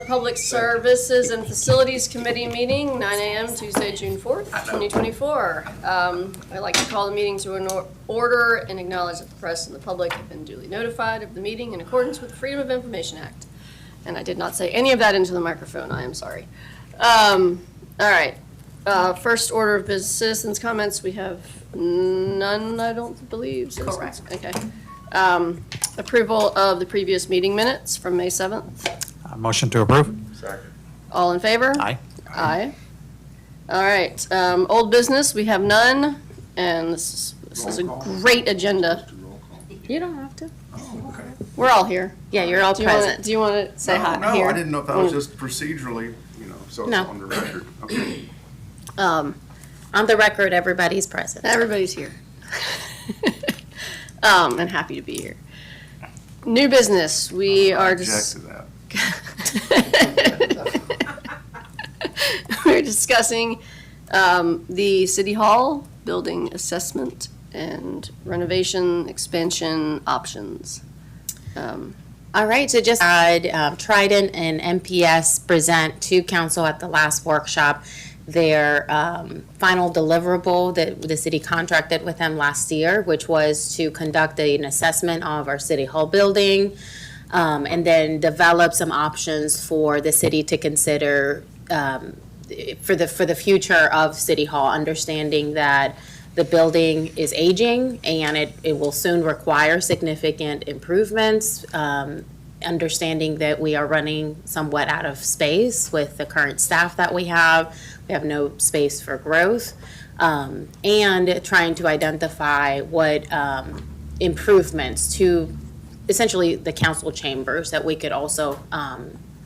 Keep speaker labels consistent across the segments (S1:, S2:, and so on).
S1: Public Services and Facilities Committee meeting, 9 a.m. Tuesday, June 4th, 2024. I'd like to call the meeting to an order and acknowledge that the press and the public have been duly notified of the meeting in accordance with the Freedom of Information Act. And I did not say any of that into the microphone. I am sorry. All right. First order of business, citizens' comments. We have none, I don't believe.
S2: Correct.
S1: Okay. Approval of the previous meeting minutes from May 7th.
S3: Motion to approve.
S4: Second.
S1: All in favor?
S3: Aye.
S1: Aye. All right, old business, we have none, and this is a great agenda.
S2: You don't have to.
S4: Oh, okay.
S1: We're all here.
S2: Yeah, you're all present.
S1: Do you want to say hi
S4: No,
S1: here?
S4: I didn't know if that was just procedurally, so it's
S2: No.
S4: on the record. Okay.
S2: On the record, everybody's present.
S1: Everybody's here. And happy to be here. New business, we are
S4: Object
S1: just.
S4: to that.
S1: We're discussing the City Hall building assessment and renovation expansion options.
S2: All right, so just had Trident and MPS present to council at the last workshop their final deliverable that the city contracted with them last year, which was to conduct an assessment of our City Hall building, and then develop some options for the city to consider for the future of City Hall, understanding that the building is aging and it will soon require significant improvements, understanding that we are running somewhat out of space with the current staff that we have. We have no space for growth, and trying to identify what improvements to essentially the council chambers that we could also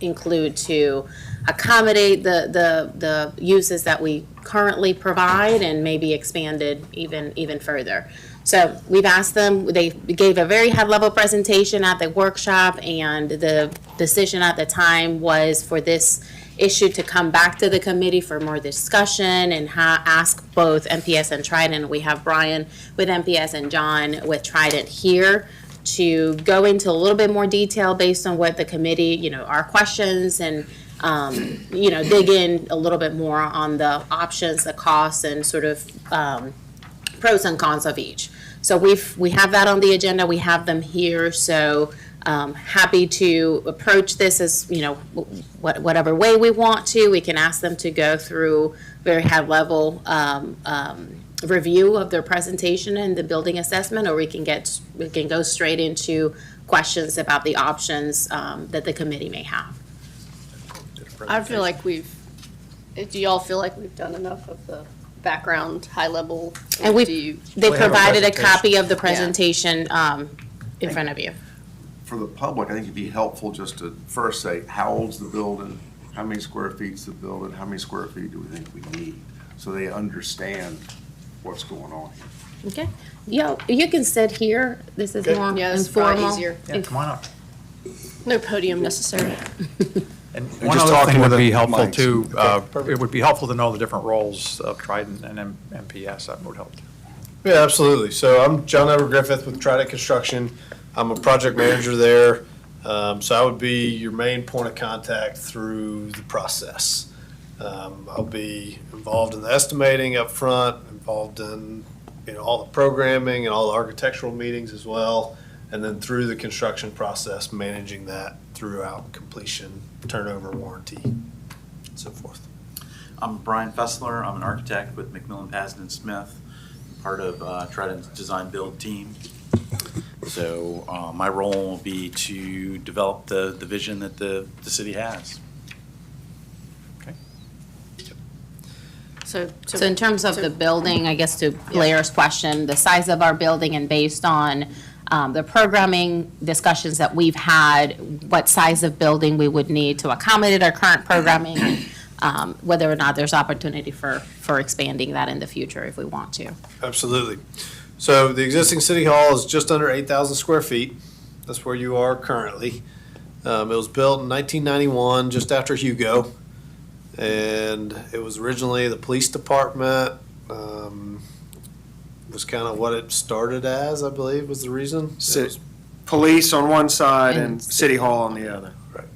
S2: include to accommodate the uses that we currently provide and maybe expanded even further. So we've asked them, they gave a very high-level presentation at the workshop, and the decision at the time was for this issue to come back to the committee for more discussion and ask both MPS and Trident. We have Brian with MPS and John with Trident here to go into a little bit more detail based on what the committee, our questions, and dig in a little bit more on the options, the costs, and sort of pros and cons of each. So we have that on the agenda. We have them here. So happy to approach this as whatever way we want to. We can ask them to go through very high level review of their presentation and the building assessment, or we can go straight into questions about the options that the committee may have.
S1: I feel like do y'all feel like we've done enough of the background, high level?
S2: And they provided a copy of the
S1: Yeah.
S2: presentation in front of you.
S4: For the public, I think it'd be helpful just to first say, how old's the building? How many square feet's the building? How many square feet do we think we need? So they understand what's going on here.
S2: Okay. You can sit here. This is more
S1: Yeah, it's probably
S2: informal.
S1: easier.
S3: Yeah, come on up.
S1: No podium necessary.
S3: And
S4: And
S3: one
S4: just
S3: other
S4: talking
S3: thing would
S4: with
S3: be
S4: the
S3: helpful
S4: mics.
S3: too,
S4: Okay,
S3: it would be helpful to know the different roles of Trident and MPS. That would help too.
S5: Yeah, absolutely. So I'm John Edward Griffith with Trident Construction. I'm a project manager there. So I would be your main point of contact through the process. I'll be involved in the estimating up front, involved in all the programming and all the architectural meetings as well, and then through the construction process, managing that throughout completion, turnover, warranty, and so forth.
S6: I'm Brian Fessler. I'm an architect with McMillan Pasden Smith, part of Trident's design build team. So my role will be to develop the vision that the city has.
S3: Okay.
S1: So
S2: in terms of the building, I guess to Blair's question, the size of our building and based on the programming discussions that we've had, what size of building we would need to accommodate our current programming, whether or not there's opportunity for expanding that in the future if we want to.
S5: Absolutely. So the existing city hall is just under 8,000 square feet. That's where you are currently. It was built in 1991, just after Hugo. And it was originally the police department. Was kind of what it started as, I believe, was the reason.
S7: Police on one side and City Hall on the other.
S5: Right.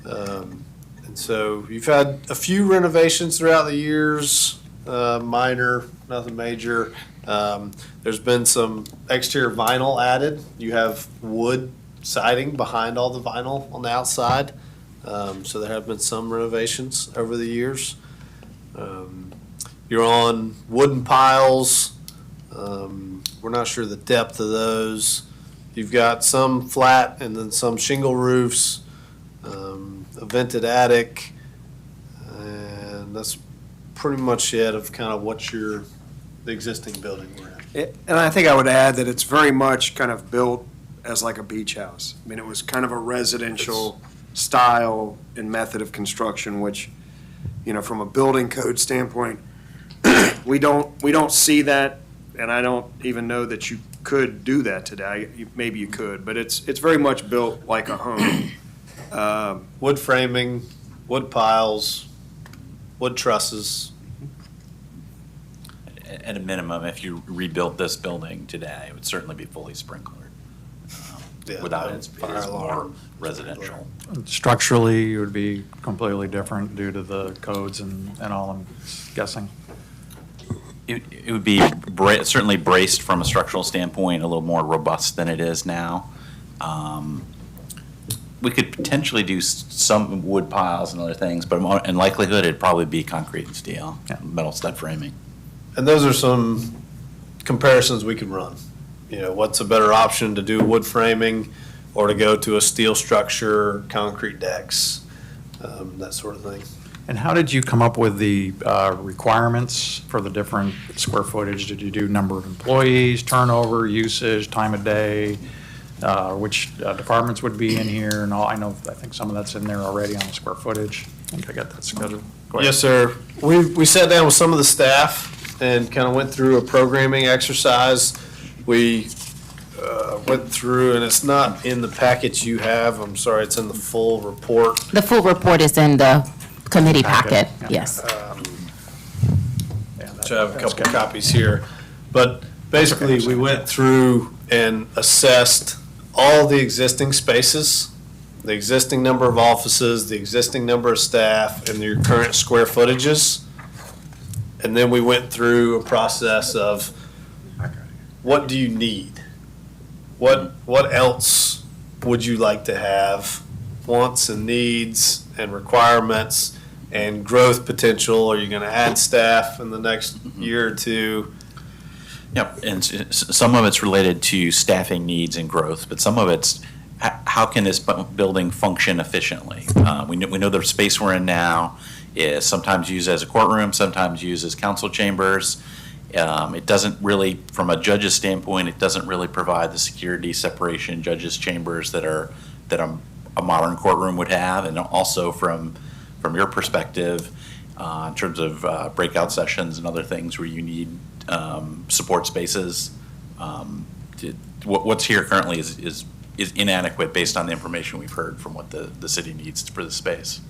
S5: And so you've had a few renovations throughout the years, minor, nothing major. There's been some exterior vinyl added. You have wood siding behind all the vinyl on the outside. So there have been some renovations over the years. You're on wooden piles. We're not sure the depth of those. You've got some flat and then some shingle roofs, a vented attic, and that's pretty much it of kind of what the existing building we're in.
S7: And I think I would add that it's very much kind of built as like a beach house. I mean, it was kind of a residential style and method of construction, which, from a building code standpoint, we don't see that, and I don't even know that you could do that today. Maybe you could, but it's very much built like a home.
S5: Wood framing, wood piles, wood trusses.
S6: At a minimum, if you rebuilt this building today, it would certainly be fully sprinklered.
S5: Yeah,
S6: Without
S5: no
S6: it,
S5: fire
S6: it is more
S5: alarm.
S6: residential.
S3: Structurally, it would be completely different due to the codes and all, I'm guessing.
S6: It would be certainly braced from a structural standpoint, a little more robust than it is now. We could potentially do some wood piles and other things, but in likelihood, it'd probably be concrete and steel,
S3: Yeah.
S6: metal stud framing.
S5: And those are some comparisons we could run. What's a better option, to do wood framing or to go to a steel structure, concrete decks, that sort of thing.
S3: And how did you come up with the requirements for the different square footage? Did you do number of employees, turnover, usage, time of day, which departments would be in here and all? I think some of that's in there already on the square footage. I think I got that scheduled. Go ahead.
S5: Yes, sir. We sat down with some of the staff and kind of went through a programming exercise. We went through, and it's not in the package you have. I'm sorry, it's in the full report.
S2: The full report is in the committee
S3: Packet,
S2: packet,
S3: yeah.
S2: yes.
S3: Yeah, that-
S5: So I have a
S3: that's
S5: couple
S3: good.
S5: copies here. But basically, we went through and assessed all the existing spaces, the existing number of offices, the existing number of staff, and your current square footages. And then we went through a process of, what do you need? What else would you like to have? Wants and needs and requirements and growth potential. Are you going to add staff in the next year or two?
S6: Yep, and some of it's related to staffing needs and growth, but some of it's how can this building function efficiently? We know the space we're in now is sometimes used as a courtroom, sometimes used as council chambers. It doesn't really, from a judge's standpoint, it doesn't really provide the security separation judges' chambers that a modern courtroom would have, and also from your perspective, in terms of breakout sessions and other things where you need support spaces. What's here currently is inadequate based on the information we've heard from what the city needs for the space.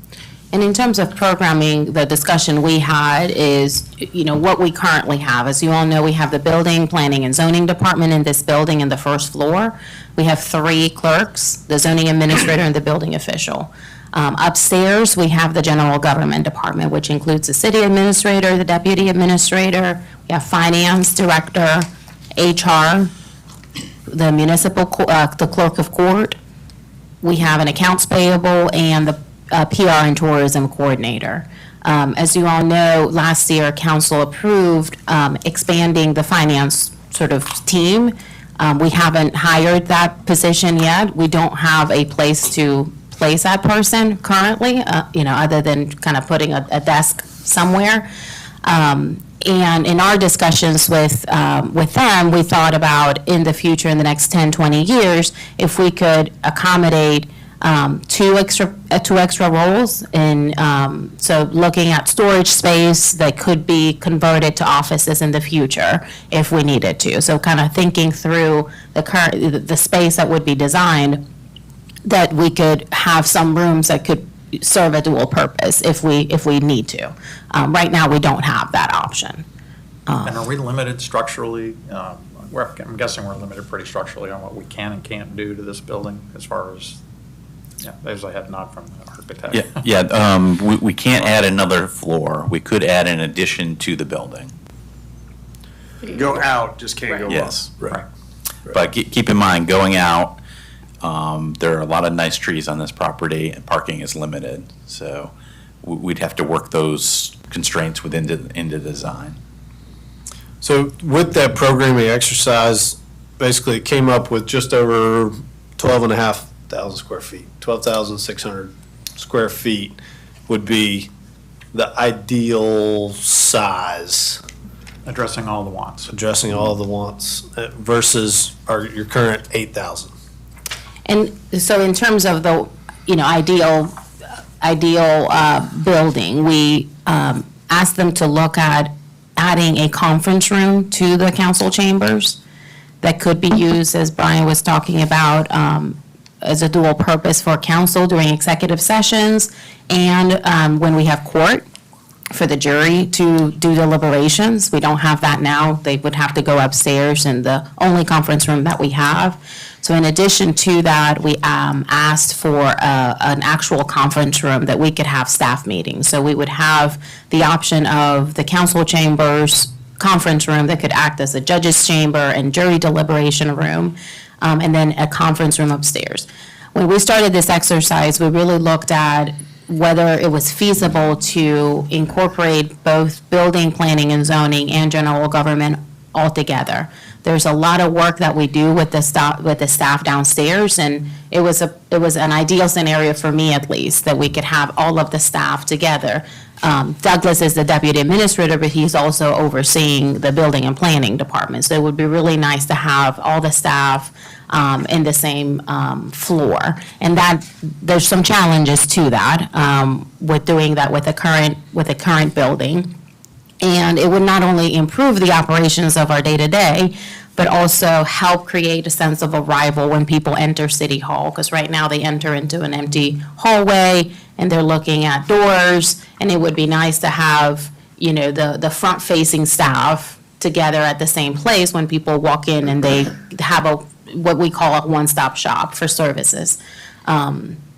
S2: And in terms of programming, the discussion we had is, what we currently have. As you all know, we have the building, planning, and zoning department in this building in the first floor. We have 3 clerks, the zoning administrator and the building official. Upstairs, we have the general government department, which includes the city administrator, the deputy administrator, we have finance director, HR, the the clerk of court. We have an accounts payable and the PR and tourism coordinator. As you all know, last year, council approved expanding the finance sort of team. We haven't hired that position yet. We don't have a place to place that person currently, other than kind of putting a desk somewhere. And in our discussions with them, we thought about in the future, in the next 10, 20 years, if we could accommodate two extra roles so looking at storage space that could be converted to offices in the future if we needed to. So kind of thinking through the space that would be designed, that we could have some rooms that could serve a dual purpose if we need to. Right now, we don't have that option.
S3: And are we limited structurally? I'm guessing we're limited pretty structurally on what we can and can't do to this building as far as Yeah, there's a head nod from the architect.
S6: We can't add another floor. We could add an addition to the building.
S7: Go out, just can't go up.
S6: Yes.
S3: Right.
S6: But keep in mind, going out, there are a lot of nice trees on this property, and parking is limited. So we'd have to work those constraints into design.
S5: So with that programming exercise, basically it came up with just over 12,500 square feet. 12,600 square feet would be the ideal size,
S3: Addressing all the wants.
S5: addressing all the wants versus your current 8,000.
S2: And so in terms of the, ideal building, we asked them to look at adding a conference room to the council chambers that could be used, as Brian was talking about, as a dual purpose for council during executive sessions and when we have court for the jury to do deliberations. We don't have that now. They would have to go upstairs in the only conference room that we have. So in addition to that, we asked for an actual conference room that we could have staff meetings. So we would have the option of the council chambers conference room that could act as a judge's chamber and jury deliberation room, and then a conference room upstairs. When we started this exercise, we really looked at whether it was feasible to incorporate both building, planning, and zoning and general government all together. There's a lot of work that we do with the staff downstairs, and it was an ideal scenario for me, at least, that we could have all of the staff together. Douglas is the deputy administrator, but he's also overseeing the building and planning department. So it would be really nice to have all the staff in the same floor. And that, there's some challenges to that, with doing that with the current building. And it would not only improve the operations of our day-to-day, but also help create a sense of arrival when people enter City Hall. Because right now they enter into an empty hallway and they're looking at doors. And it would be nice to have, the front-facing staff together at the same place when people walk in and they have what we call a one-stop shop for services.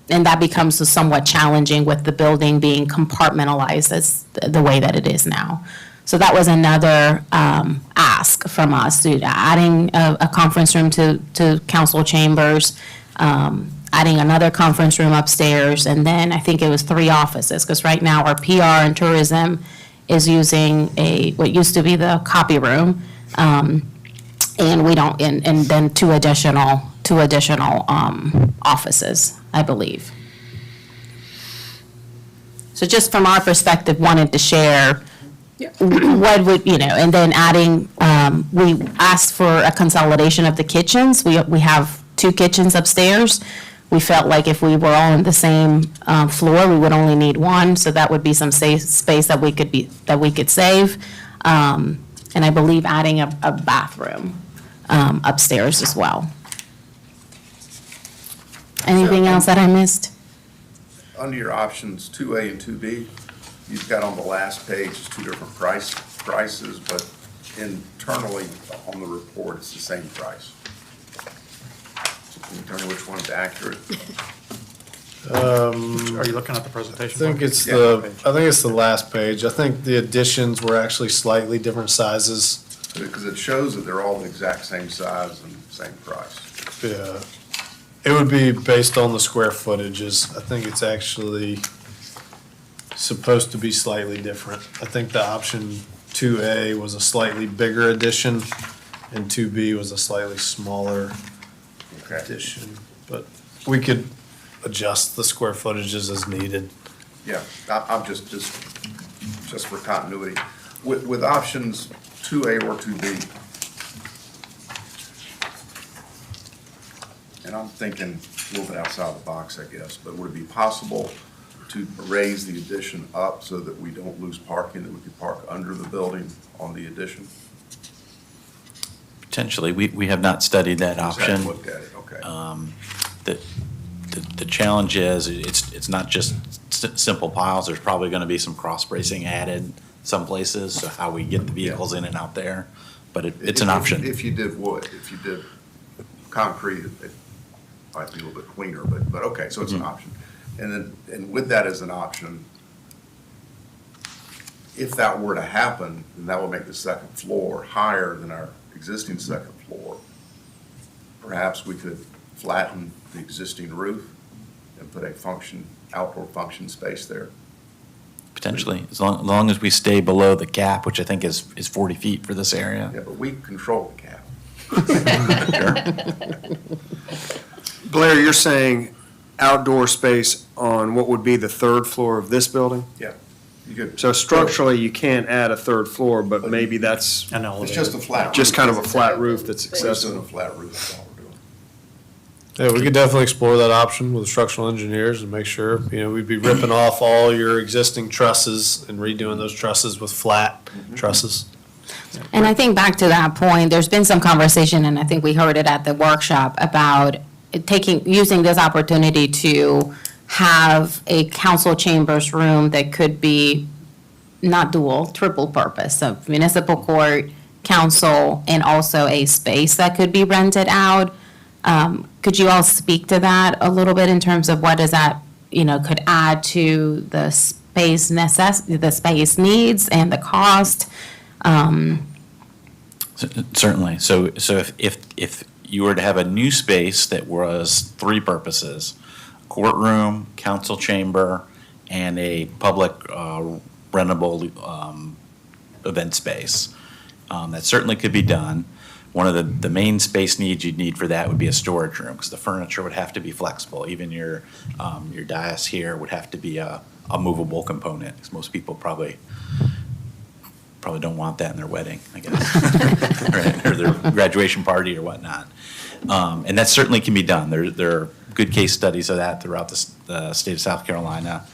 S2: And that becomes somewhat challenging with the building being compartmentalized as the way that it is now. So that was another ask from us, adding a conference room to council chambers, adding another conference room upstairs, and then I think it was 3 offices, because right now our PR and tourism is using what used to be the copy room, and we don't, and then two additional offices, I believe. So just from our perspective, wanted to share what would, and then adding, we asked for a consolidation of the kitchens. We have 2 kitchens upstairs. We felt like if we were all on the same floor, we would only need 1, so that would be some space that we could save. And I believe adding a bathroom upstairs as well. Anything else that I missed?
S4: Under your options 2A and 2B, you've got on the last page is 2 different prices, but internally on the report, it's the same price. So can you tell me which one's accurate?
S3: Are you looking at the presentation?
S5: I think it's
S4: Yeah.
S5: the last page. I think the additions were actually slightly different sizes.
S4: Because it shows that they're all the exact same size and same price.
S5: Yeah. It would be based on the square footages. I think it's actually supposed to be slightly different. I think the option 2A was a slightly bigger addition and 2B was a slightly smaller
S4: Okay.
S5: addition. But we could adjust the square footages as needed.
S4: Yeah, I'm just for continuity. With options 2A or 2B, and I'm thinking a little bit outside the box, I guess, but would it be possible to raise the addition up so that we don't lose parking, that we could park under the building on the addition?
S6: Potentially, we have not studied that option.
S4: Looked at it, okay.
S6: The challenge is, it's not just simple piles, there's probably gonna be some cross bracing added some places, so how we get the vehicles in and out there, but it's an option.
S4: If you did wood, if you did concrete, might be a little bit cleaner, but okay, so it's an option. And then, and with that as an option, if that were to happen, then that would make the second floor higher than our existing second floor. Perhaps we could flatten the existing roof and put a outdoor function space there.
S6: Potentially, as long as we stay below the cap, which I think is 40 feet for this area.
S4: Yeah, but we control the cap.
S7: Blair, you're saying outdoor space on what would be the third floor of this building?
S4: Yeah, you could.
S7: So structurally, you can't add a third floor, but maybe that's
S3: An
S4: It's
S3: elevator.
S4: just a flat roof.
S7: just kind of a flat roof that's
S4: It's just a
S7: accessible.
S4: flat roof, that's all we're doing.
S5: Yeah, we could definitely explore that option with the structural engineers and make sure, we'd be ripping off all your existing trusses and redoing those trusses with flat trusses.
S2: And I think back to that point, there's been some conversation, and I think we heard it at the workshop, about using this opportunity to have a council chambers room that could be not dual, triple purpose, so municipal court, council, and also a space that could be rented out. Could you all speak to that a little bit in terms of what does that, could add to the space the space needs and the cost?
S6: Certainly. So if you were to have a new space that was three purposes, courtroom, council chamber, and a public rentable event space, that certainly could be done. One of the main space needs you'd need for that would be a storage room, because the furniture would have to be flexible. Even your dais here would have to be a movable component, because most people probably don't want that in their wedding, I guess, right? Or their graduation party or whatnot. And that certainly can be done. There are good case studies of that throughout the state of South Carolina.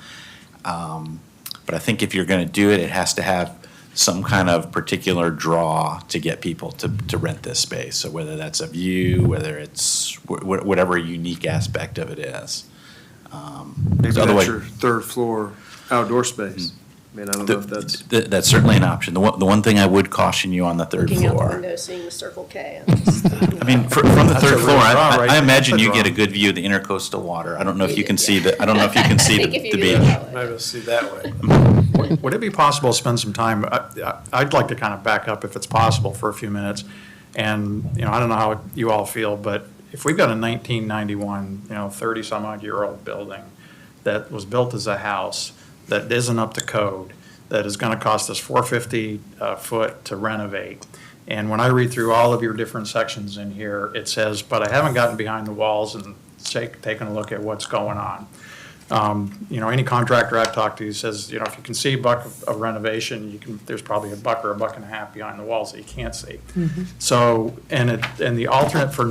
S6: But I think if you're going to do it, it has to have some kind of particular draw to get people to rent this space. So whether that's a view, whether it's whatever unique aspect of it is.
S7: Maybe
S6: So
S7: that's
S6: otherwise-
S7: your third floor outdoor space. I mean, I don't know if that's.
S6: That's certainly an option. The one thing I would caution you on the third
S1: Looking out the
S6: floor.
S1: window, seeing the Circle K. I'm just-
S6: I mean, from the
S3: That's a
S6: third
S3: real
S6: floor,
S3: draw, right?
S6: I imagine
S3: That's a
S6: you get a
S3: draw.
S6: good view of the intercoastal water. I don't know if you can
S1: Yeah.
S6: see I don't know if you can see
S1: I
S6: the
S1: think if you
S6: the
S1: do it
S6: beach.
S1: that way.
S5: Maybe we'll see that way.
S3: Would it be possible to spend some time, I'd like to kind of back up if it's possible for a few minutes. And, I don't know how you all feel, but if we've got a 1991, 30-some-odd-year-old building that was built as a house, that isn't up to code, that is going to cost us $450 a foot to renovate. And when I read through all of your different sections in here, it says, but I haven't gotten behind the walls and taken a look at what's going on. Any contractor I've talked to says, if you can see a buck of renovation, there's probably a buck or a buck and a half behind the walls that you can't see. So, and the alternate for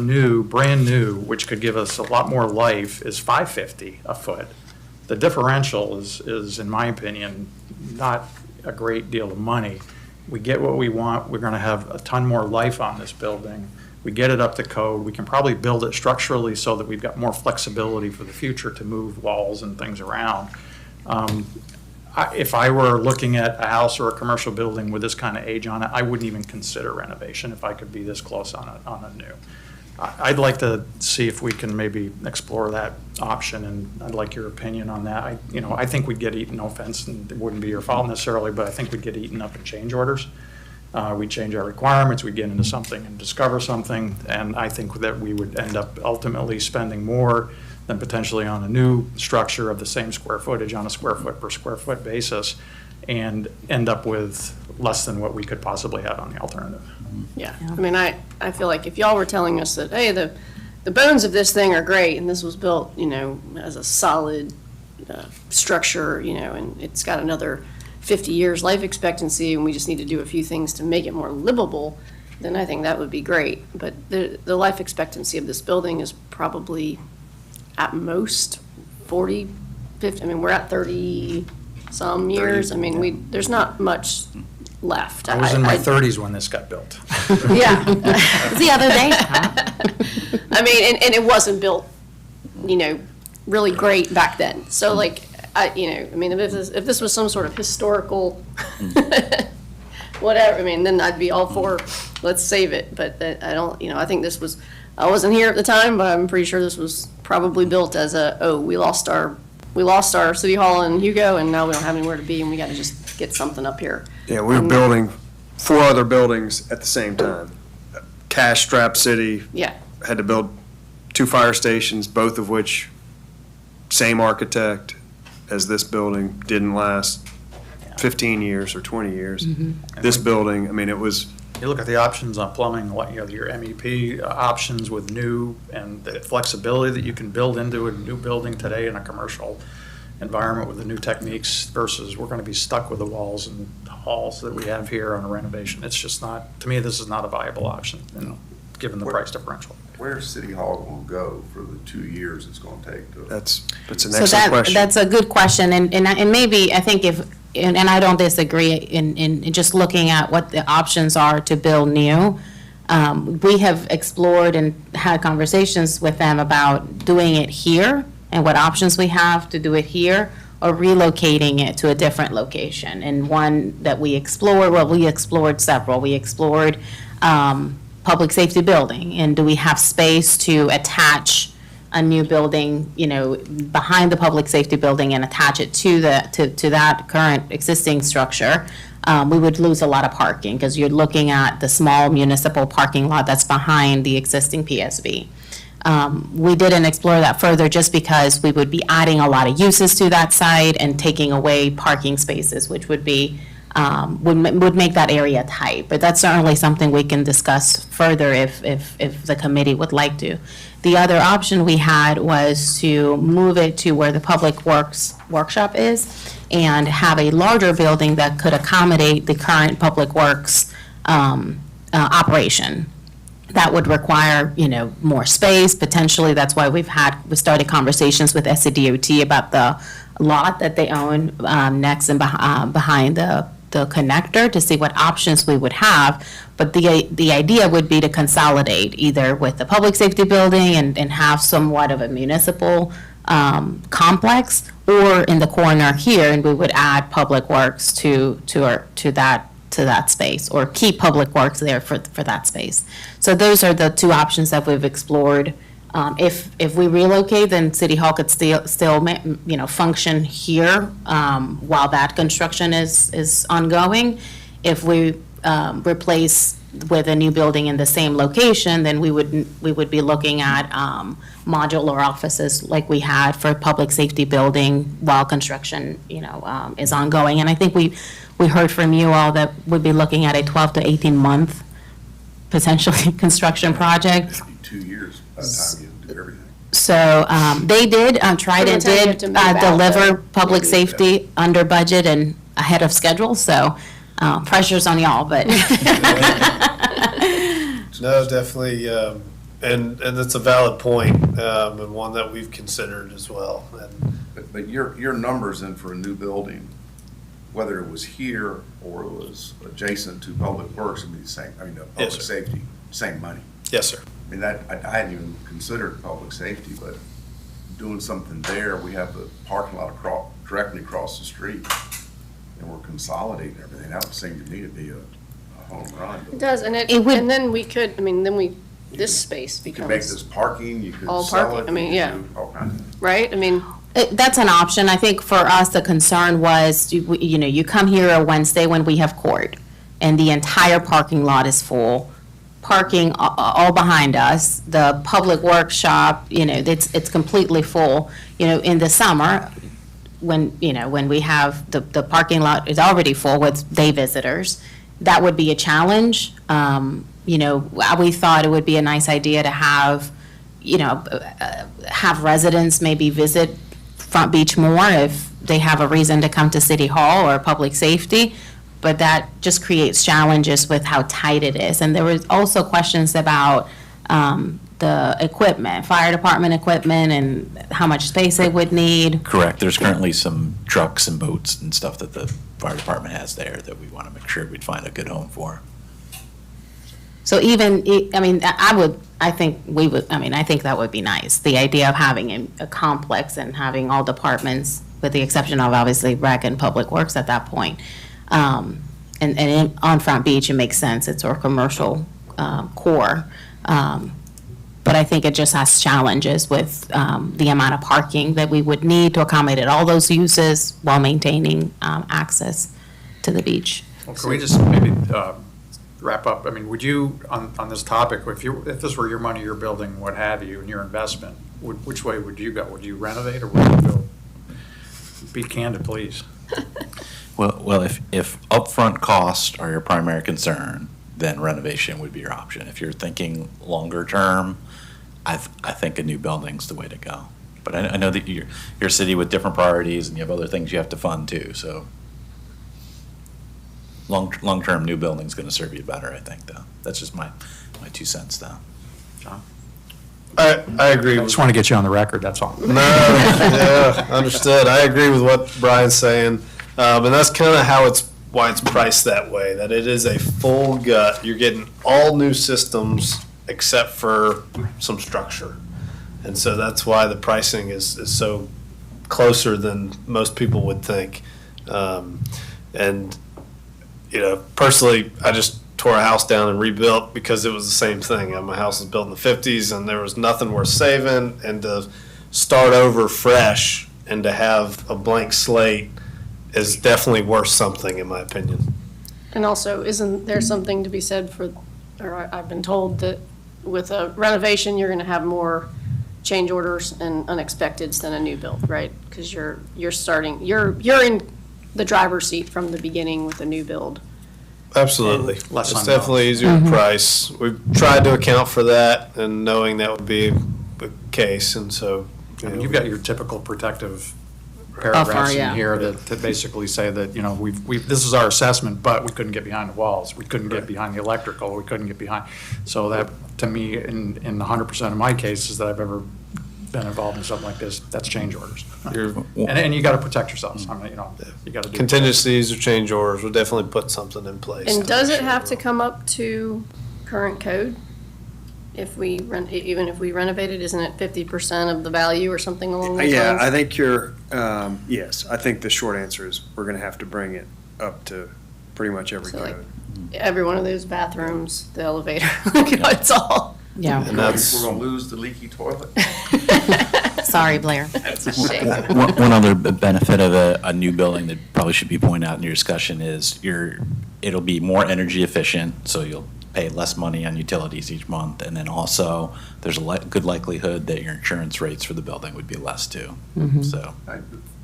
S3: brand new, which could give us a lot more life, is $550 a foot. The differential is, in my opinion, not a great deal of money. We get what we want. We're going to have a ton more life on this building. We get it up to code. We can probably build it structurally so that we've got more flexibility for the future to move walls and things around. If I were looking at a house or a commercial building with this kind of age on it, I wouldn't even consider renovation if I could be this close on a new. I'd like to see if we can maybe explore that option, and I'd like your opinion on that. I think we'd get eaten, no offense, and it wouldn't be your fault necessarily, but I think we'd get eaten up in change orders. We'd change our requirements, we'd get into something and discover something, and I think that we would end up ultimately spending more than potentially on a new structure of the same square footage on a square foot per square foot basis, and end up with less than what we could possibly have on the alternative.
S1: Yeah, I mean, I feel like if y'all were telling us that, hey, the bones of this thing are great, and this was built, as a solid structure, and it's got another 50 years life expectancy, and we just need to do a few things to make it more livable, then I think that would be great. But the life expectancy of this building is probably at most 40, 50, I mean, we're at 30-some years. I mean, there's not much left.
S3: I was in my 30s when this got built.
S1: Yeah.
S2: The other day,
S1: I mean, and it wasn't built, really great back then. So like, I mean, if this was some sort of historical, whatever, I mean, then I'd be all for, let's save it. But I don't, I think I wasn't here at the time, but I'm pretty sure this was probably built as we lost our city hall in Hugo, and now we don't have anywhere to be, and we gotta just get something up here.
S7: Yeah, we were building 4 other buildings at the same time. Cash-strapped city,
S1: Yeah,
S7: had to build 2 fire stations, both of which, same architect as this building, didn't last 15 years or 20 years. This building, I mean, it was,
S3: You look at the options on plumbing, what, your MEP options with new and the flexibility that you can build into a new building today in a commercial environment with the new techniques versus we're gonna be stuck with the walls and halls that we have here on a renovation. It's just not, to me, this is not a viable option, given the price differential.
S4: Where's City Hall gonna go for the 2 years it's gonna take to?
S7: that's an
S2: So
S7: excellent question.
S2: that's a good question, and maybe, I think if, and I don't disagree in just looking at what the options are to build new. We have explored and had conversations with them about doing it here and what options we have to do it here, or relocating it to a different location. And one that we explored, well, we explored several. We explored public safety building, and do we have space to attach a new building, behind the public safety building and attach it to that current existing structure. We would lose a lot of parking, because you're looking at the small municipal parking lot that's behind the existing PSB. We didn't explore that further just because we would be adding a lot of uses to that site and taking away parking spaces, which would be, would make that area tight. But that's certainly something we can discuss further if the committee would like to. The other option we had was to move it to where the Public Works workshop is and have a larger building that could accommodate the current Public Works operation. That would require, more space, potentially. That's why we started conversations with SCDOT about the lot that they own next and behind the connector, to see what options we would have. But the idea would be to consolidate either with the public safety building and have somewhat of a municipal complex, or in the corner here, and we would add Public Works to that space, or keep Public Works there for that space. So those are the 2 options that we've explored. If we relocate, then City Hall could still function here while that construction is ongoing. If we replace with a new building in the same location, then we would be looking at modular offices like we had for public safety building while construction is ongoing. And I think we heard from you all that we'd be looking at a 12 to 18 month potentially construction project.
S4: It'd be 2 years by the time you do everything.
S2: So they did, Trident
S1: By the time you have
S2: did
S1: to move out,
S2: deliver
S1: though.
S2: public safety under budget and ahead of schedule, so pressure's on y'all, but.
S5: No, definitely, and that's a valid point, and one that we've considered as well. And
S4: But your numbers in for a new building, whether it was here or it was adjacent to Public Works, would be the same, public
S5: sir.
S4: safety, same money.
S5: yes, sir.
S4: I mean, I hadn't even considered public safety, but doing something there, we have the parking lot directly across the street, and we're consolidating everything. That would seem to me to be a home run.
S1: it does, and
S2: It would-
S1: and then we could, this space
S4: You could make
S1: becomes,
S4: this parking, you could
S1: All
S4: sell
S1: parking,
S4: it.
S1: I mean,
S4: you
S1: yeah.
S4: could do all kinds of.
S1: right?
S2: That's an option. I think for us, the concern was, you come here a Wednesday when we have court, and the entire parking lot is full, parking all behind us, the public workshop, it's completely full. In the summer, when we have, the parking lot is already full with day visitors, that would be a challenge. We thought it would be a nice idea to have, have residents maybe visit Front Beach more if they have a reason to come to City Hall or public safety, but that just creates challenges with how tight it is. And there was also questions about the equipment, fire department equipment, and how much space they would need.
S6: Correct. There's currently some trucks and boats and stuff that the fire department has there that we want to make sure we'd find a good home for.
S2: So I think that would be nice. The idea of having a complex and having all departments, with the exception of obviously rec and public works at that point. On Front Beach, it makes sense. It's our commercial core. but I think it just has challenges with the amount of parking that we would need to accommodate all those uses while maintaining access to the beach.
S3: Well, can we just maybe wrap up? I mean, would you, on this topic, if this were your money, your building, what have you, and your investment, which way would you go? Would you renovate or would you build? Be candid, please.
S6: Well, if upfront costs are your primary concern, then renovation would be your option. If you're thinking longer term, I think a new building's the way to go. But I know that you're a city with different priorities and you have other things you have to fund too, so long-term new building's gonna serve you better, I think, though. That's just my 2 cents, though.
S3: John?
S5: I agree
S3: I
S5: with
S3: just want to get you on the record, that's all.
S5: No, yeah, understood. I agree with what Brian's saying. And that's kind of why it's priced that way, that it is a full gut. You're getting all new systems except for some structure. And so that's why the pricing is so closer than most people would think. And, personally, I just tore a house down and rebuilt because it was the same thing. My house was built in the 50s and there was nothing worth saving, and to start over fresh and to have a blank slate is definitely worth something, in my opinion.
S1: And also, isn't there something to be said for, or I've been told that with a renovation, you're gonna have more change orders and unexpecteds than a new build, right? Because you're in the driver's seat from the beginning with a new build.
S5: Absolutely.
S3: Less
S5: It's
S3: unknown.
S5: definitely easier to price. We've tried to account for that and knowing that would be the case, and so.
S3: I mean, you've got your typical protective paragraphs
S2: yeah.
S3: in here that basically say that, this is our assessment, but we couldn't get behind the walls. We couldn't get behind the electrical, we couldn't get behind. So that, to me, in 100% of my cases that I've ever been involved in something like this, that's change orders. And you got to protect yourselves. I mean, you got to do.
S5: Contingencies or change orders, we'll definitely put something in place.
S1: And
S5: to
S1: does
S5: make
S1: it
S5: sure
S1: have to
S5: we're-
S1: come up to current code? If we even if we renovate it, isn't it 50% of the value or something along those lines?
S7: Yeah, I think yes, I think the short answer is we're gonna have to bring it up to pretty much every
S1: So, like,
S7: code.
S1: Every one of those bathrooms, the elevator, it's all.
S2: Yeah,
S5: And that's,
S4: We're gonna lose the leaky toilet?
S2: sorry, Blair.
S1: It's a shame.
S6: One other benefit of a new building that probably should be pointed out in your discussion is it'll be more energy efficient, so you'll pay less money on utilities each month, and then also there's a good likelihood that your insurance rates for the building would be less too. So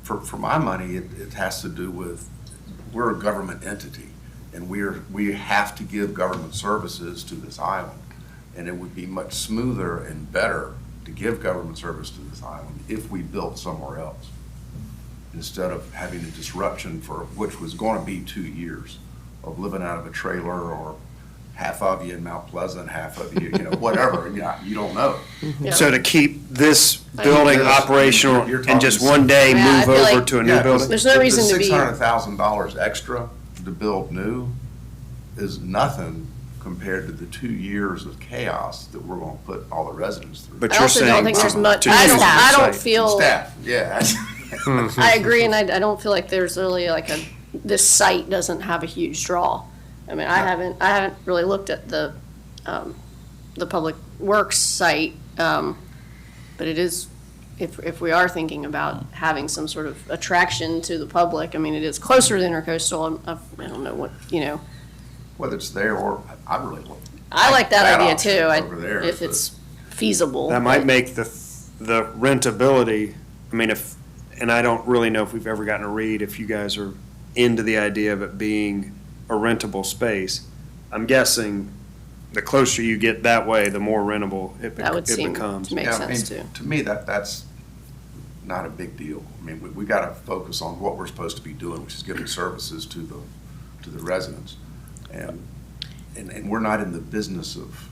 S4: For my money, it has to do with, we're a government entity, and we have to give government services to this island. And it would be much smoother and better to give government service to this island if we built somewhere else, instead of having a disruption which was going to be 2 years of living out of a trailer, or half of you in Mount Pleasant, half of you, whatever, you don't know.
S1: Yeah.
S7: So to keep this building
S4: Yes,
S7: operational
S4: you're
S7: and just
S4: talking-
S7: one day
S1: Yeah, I
S7: move
S1: feel
S7: over
S1: like-
S7: to a new
S4: Yeah,
S7: building?
S1: There's no reason to be-
S4: $600,000 extra to build new is nothing compared to the 2 years of chaos that we're gonna put all the residents through.
S7: But
S1: I
S7: you're
S1: also don't
S7: saying
S1: think there's
S7: to
S1: much,
S7: use
S1: I
S7: the
S1: don't
S7: site.
S1: feel,
S4: Staff, yeah.
S1: I agree, and I don't feel like there's really like this site doesn't have a huge draw. I mean, I haven't really looked at the Public Works site, but it is, if we are thinking about having some sort of attraction to the public, I mean, it is closer to Intercoastal, I don't know what,
S4: Whether it's there or, I really like.
S1: I like that idea too,
S4: option over there,
S1: if
S4: but-
S1: it's feasible.
S7: That might
S1: but-
S7: make the rentability, I mean, and I don't really know if we've ever gotten a read, if you guys are into the idea of it being a rentable space. I'm guessing the closer you get that way, the more rentable it
S1: That would seem
S7: becomes.
S1: to make
S4: Yeah, I
S1: sense
S4: mean,
S1: too.
S4: To me, that's not a big deal. I mean, we gotta focus on what we're supposed to be doing, which is giving services to the residents. And we're not in the business of.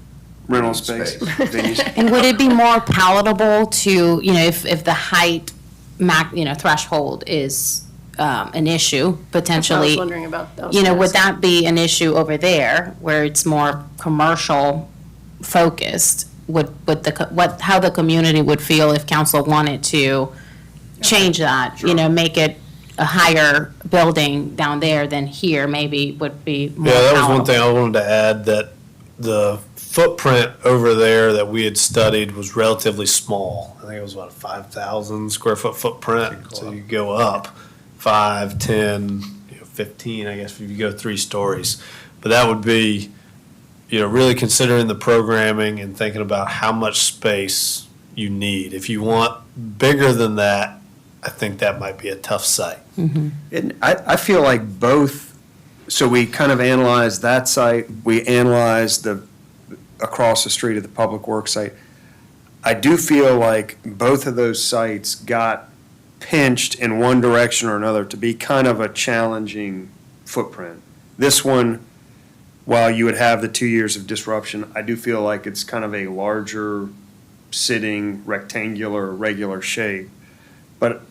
S7: Rental space. Venues.
S2: And would it be more palatable to, if the height threshold is an issue,
S1: I was
S2: potentially,
S1: wondering about those.
S2: would that be an issue over there where it's more commercial focused? How the community would feel if council wanted to change that, make it a higher building down there than here, maybe would be more
S5: yeah, that was one
S2: palatable.
S5: thing I wanted to add, that the footprint over there that we had studied was relatively small. I think it was about a 5,000 square foot footprint. So you go up 5, 10, 15, I guess, if you go 3 stories. But that would be, really considering the programming and thinking about how much space you need. If you want bigger than that, I think that might be a tough site.
S7: And I feel like both, so we kind of analyzed that site, we analyzed the, across the street at the Public Works site. I do feel like both of those sites got pinched in one direction or another to be kind of a challenging footprint. This one, while you would have the 2 years of disruption, I do feel like it's kind of a larger, sitting, rectangular, regular shape. But,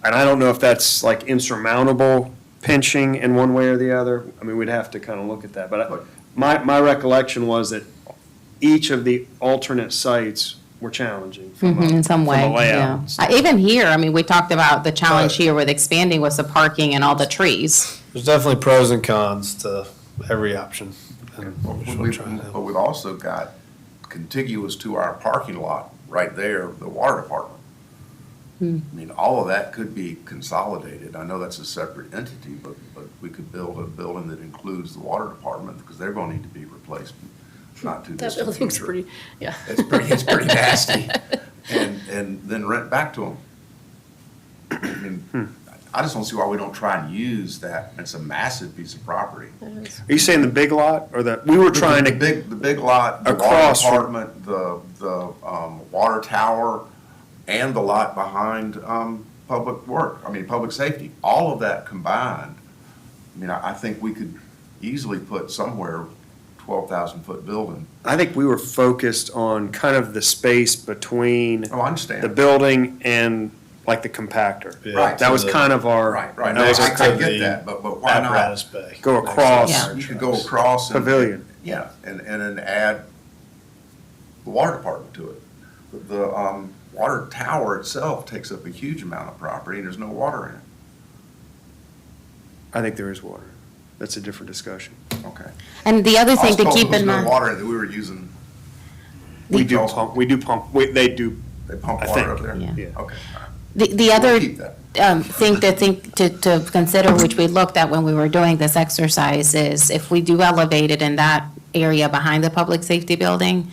S7: and I don't know if that's like insurmountable pinching in one way or the other. I mean, we'd have to kind of look at that. But my recollection was that each of the alternate sites were challenging from
S2: In some way,
S7: from a
S2: yeah.
S7: layout.
S2: Even here, I mean, we talked about the challenge here with expanding was the parking and all the trees.
S5: There's definitely pros and cons to every option. And
S4: But
S5: we're
S4: we've
S5: trying to-
S4: but we've also got contiguous to our parking lot, right there, the water department. I mean, all of that could be consolidated. I know that's a separate entity, but we could build a building that includes the water department, because they're gonna need to be replaced, not too
S1: That
S4: distant
S1: building's
S4: future.
S1: pretty, yeah.
S4: It's pretty nasty. And then rent back to them. I mean, I just don't see why we don't try and use that. It's a massive piece of property.
S7: Are you saying the big lot or the, we were trying
S4: The
S7: to,
S4: big lot, the water
S7: Across from-
S4: department, the water tower, and the lot behind, public safety, all of that combined. I mean, I think we could easily put somewhere 12,000-foot building.
S7: I think we were focused on kind of the space between
S4: Oh, I understand.
S7: the building and like the compactor.
S5: Yeah,
S4: Right.
S7: That was
S5: to the
S7: kind of our.
S4: Right.
S7: That was
S4: I
S7: our
S5: next
S4: I
S5: to
S4: get
S5: the
S4: that, but why not?
S5: Apparatus bay.
S7: Go
S5: Next to
S7: across.
S5: the
S2: Yeah.
S5: fire
S4: You could go
S5: trucks.
S4: across. and-
S7: Pavilion.
S4: Yeah, and then add the water department to it. The water tower itself takes up a huge amount of property, and there's no water in it.
S7: I think there is water. That's a different discussion.
S4: Okay.
S2: And the other
S4: I
S2: thing
S4: was
S2: to
S4: told
S2: keep
S4: there was
S2: in
S4: no
S2: mind,
S4: water that we were using,
S7: We do
S4: also-
S7: pump, they do,
S4: they pump
S7: I
S4: water up
S7: think,
S4: there?
S2: yeah.
S7: yeah.
S4: Okay, all right.
S2: the
S4: We'll
S2: other
S4: keep that.
S2: thing to consider, which we looked at when we were doing this exercise, is if we do elevate it in that area behind the public safety building,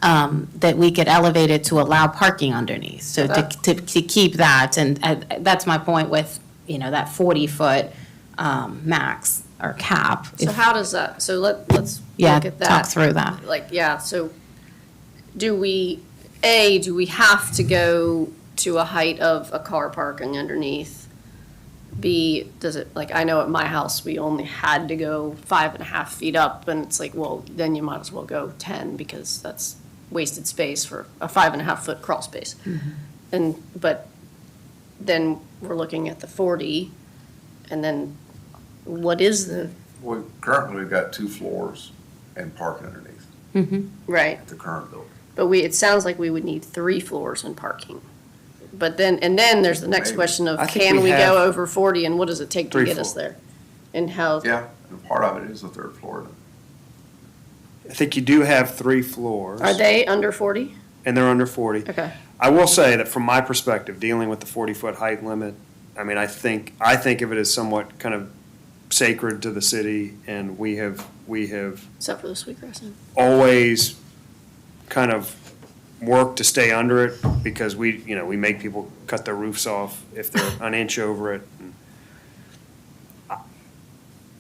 S2: that we could elevate it to allow parking underneath. So to keep that, and that's my point with, that 40-foot max or cap.
S1: So
S2: If-
S1: how does that, so let's
S2: Yeah,
S1: look at that.
S2: talk through that.
S1: Like, yeah, so do we have to go to a height of a car parking underneath? B, does it, like, I know at my house, we only had to go 5.5 feet up, and it's like, well, then you might as well go 10, because that's wasted space for a 5.5-foot crawl space. But then we're looking at the 40, and then what is the,
S4: Currently, we've got 2 floors and parking underneath
S1: right?
S4: at the current building.
S1: But it sounds like we would need 3 floors and parking. But then there's the next
S4: Maybe.
S1: question of,
S7: I think
S1: can
S7: we
S1: we
S7: have
S1: go over 40, and what does it take to
S7: 3
S1: get us
S7: floors.
S1: there? And how,
S4: Yeah, and part of it is the 3rd floor.
S7: I think you do have 3 floors.
S1: are they under 40?
S7: And they're under 40.
S1: Okay.
S7: I will say that from my perspective, dealing with the 40-foot height limit, I mean, I think of it as somewhat kind of sacred to the city, and we have
S1: Except for the Sweetgrass Inn.
S7: always kind of worked to stay under it, because we make people cut their roofs off if they're an inch over it.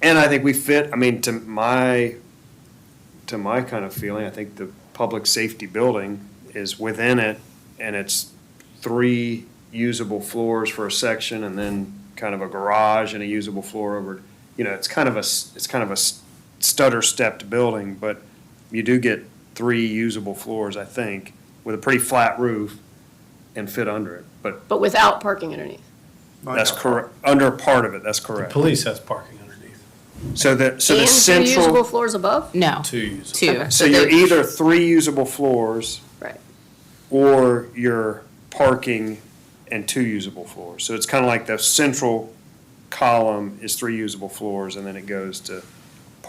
S7: And I think we fit, I mean, to my kind of feeling, I think the public safety building is within it, and it's 3 usable floors for a section, and then kind of a garage and a usable floor over, it's kind of a stutter stepped building, but you do get 3 usable floors, I think, with a pretty flat roof and fit under it. But
S1: without parking underneath.
S7: that's correct, under part of it, that's
S5: The
S7: correct.
S5: police has parking underneath,
S7: So the
S1: And 2 usable
S7: central,
S1: floors above?
S2: No,
S5: 2 users.
S2: 2.
S1: Okay.
S7: so you're either 3 usable floors
S1: Right.
S7: or you're parking and 2 usable floors. So it's kind of like the central column is 3 usable floors, and then it goes to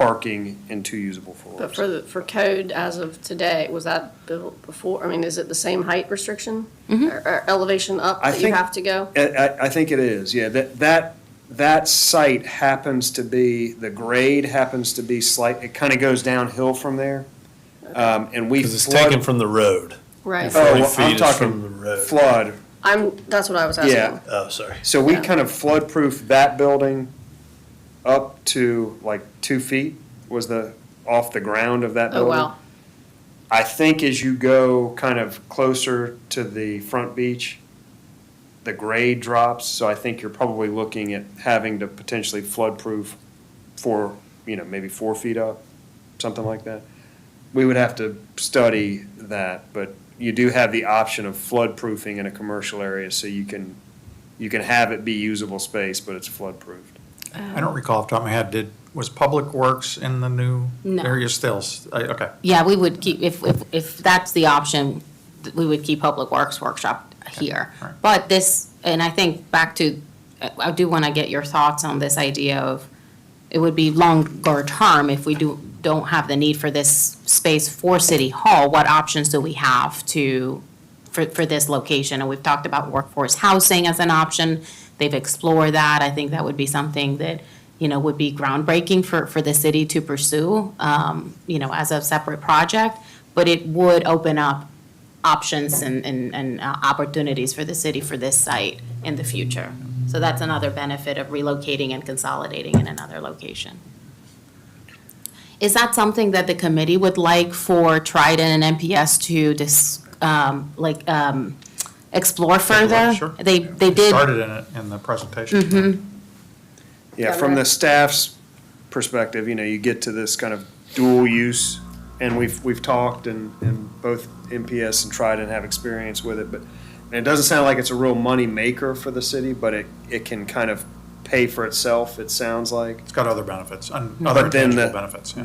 S7: parking and 2 usable
S1: But
S7: floors.
S1: for code as of today, was that built before, I mean, is it the same height restriction? Or elevation up
S7: I
S1: that you
S7: think-
S1: have to go?
S7: I think it is, yeah. That site happens to be, the grade happens to be it kind of goes downhill from there. And we
S5: Because it's
S7: flood.
S5: taken from the road.
S1: Right.
S7: Oh,
S5: 40
S7: well,
S5: feet
S7: I'm
S5: is
S7: talking
S5: from the road.
S7: flood.
S1: That's what I was asking.
S7: Yeah.
S5: Oh, sorry.
S7: So we
S1: Yeah.
S7: kind of flood-proofed that building up to like 2 feet was off the ground of that
S1: Oh,
S7: building.
S1: wow.
S7: I think as you go kind of closer to the front beach, the grade drops, so I think you're probably looking at having to potentially flood-proof for, maybe 4 feet up, something like that. We would have to study that, but you do have the option of flood-proofing in a commercial area, so you can have it be usable space, but it's flood-proofed.
S3: I don't recall off the top of my head, was Public Works in the new
S2: No.
S3: area still? Okay.
S2: Yeah, we would keep, if that's the option, we would keep Public Works Workshop here.
S3: Right.
S2: But this, and I think back to, I do want to get your thoughts on this idea of, it would be longer term if we don't have the need for this space for City Hall, what options do we have for this location? And we've talked about workforce housing as an option. They've explored that. I think that would be something that, would be groundbreaking for the city to pursue, as a separate project. But it would open up options and opportunities for the city for this site in the future. So that's another benefit of relocating and consolidating in another location. Is that something that the committee would like for Trident and MPS to explore further?
S3: Sure.
S2: They did.
S3: Started in it in the presentation.
S7: Yeah,
S1: Yeah,
S7: from
S1: right.
S7: the staff's perspective, you get to this kind of dual use, and we've talked, and both MPS and Trident have experience with it, but and it doesn't sound like it's a real money maker for the city, but it can kind of pay for itself, it sounds like.
S3: It's got other benefits, other
S7: But then
S3: intangible benefits.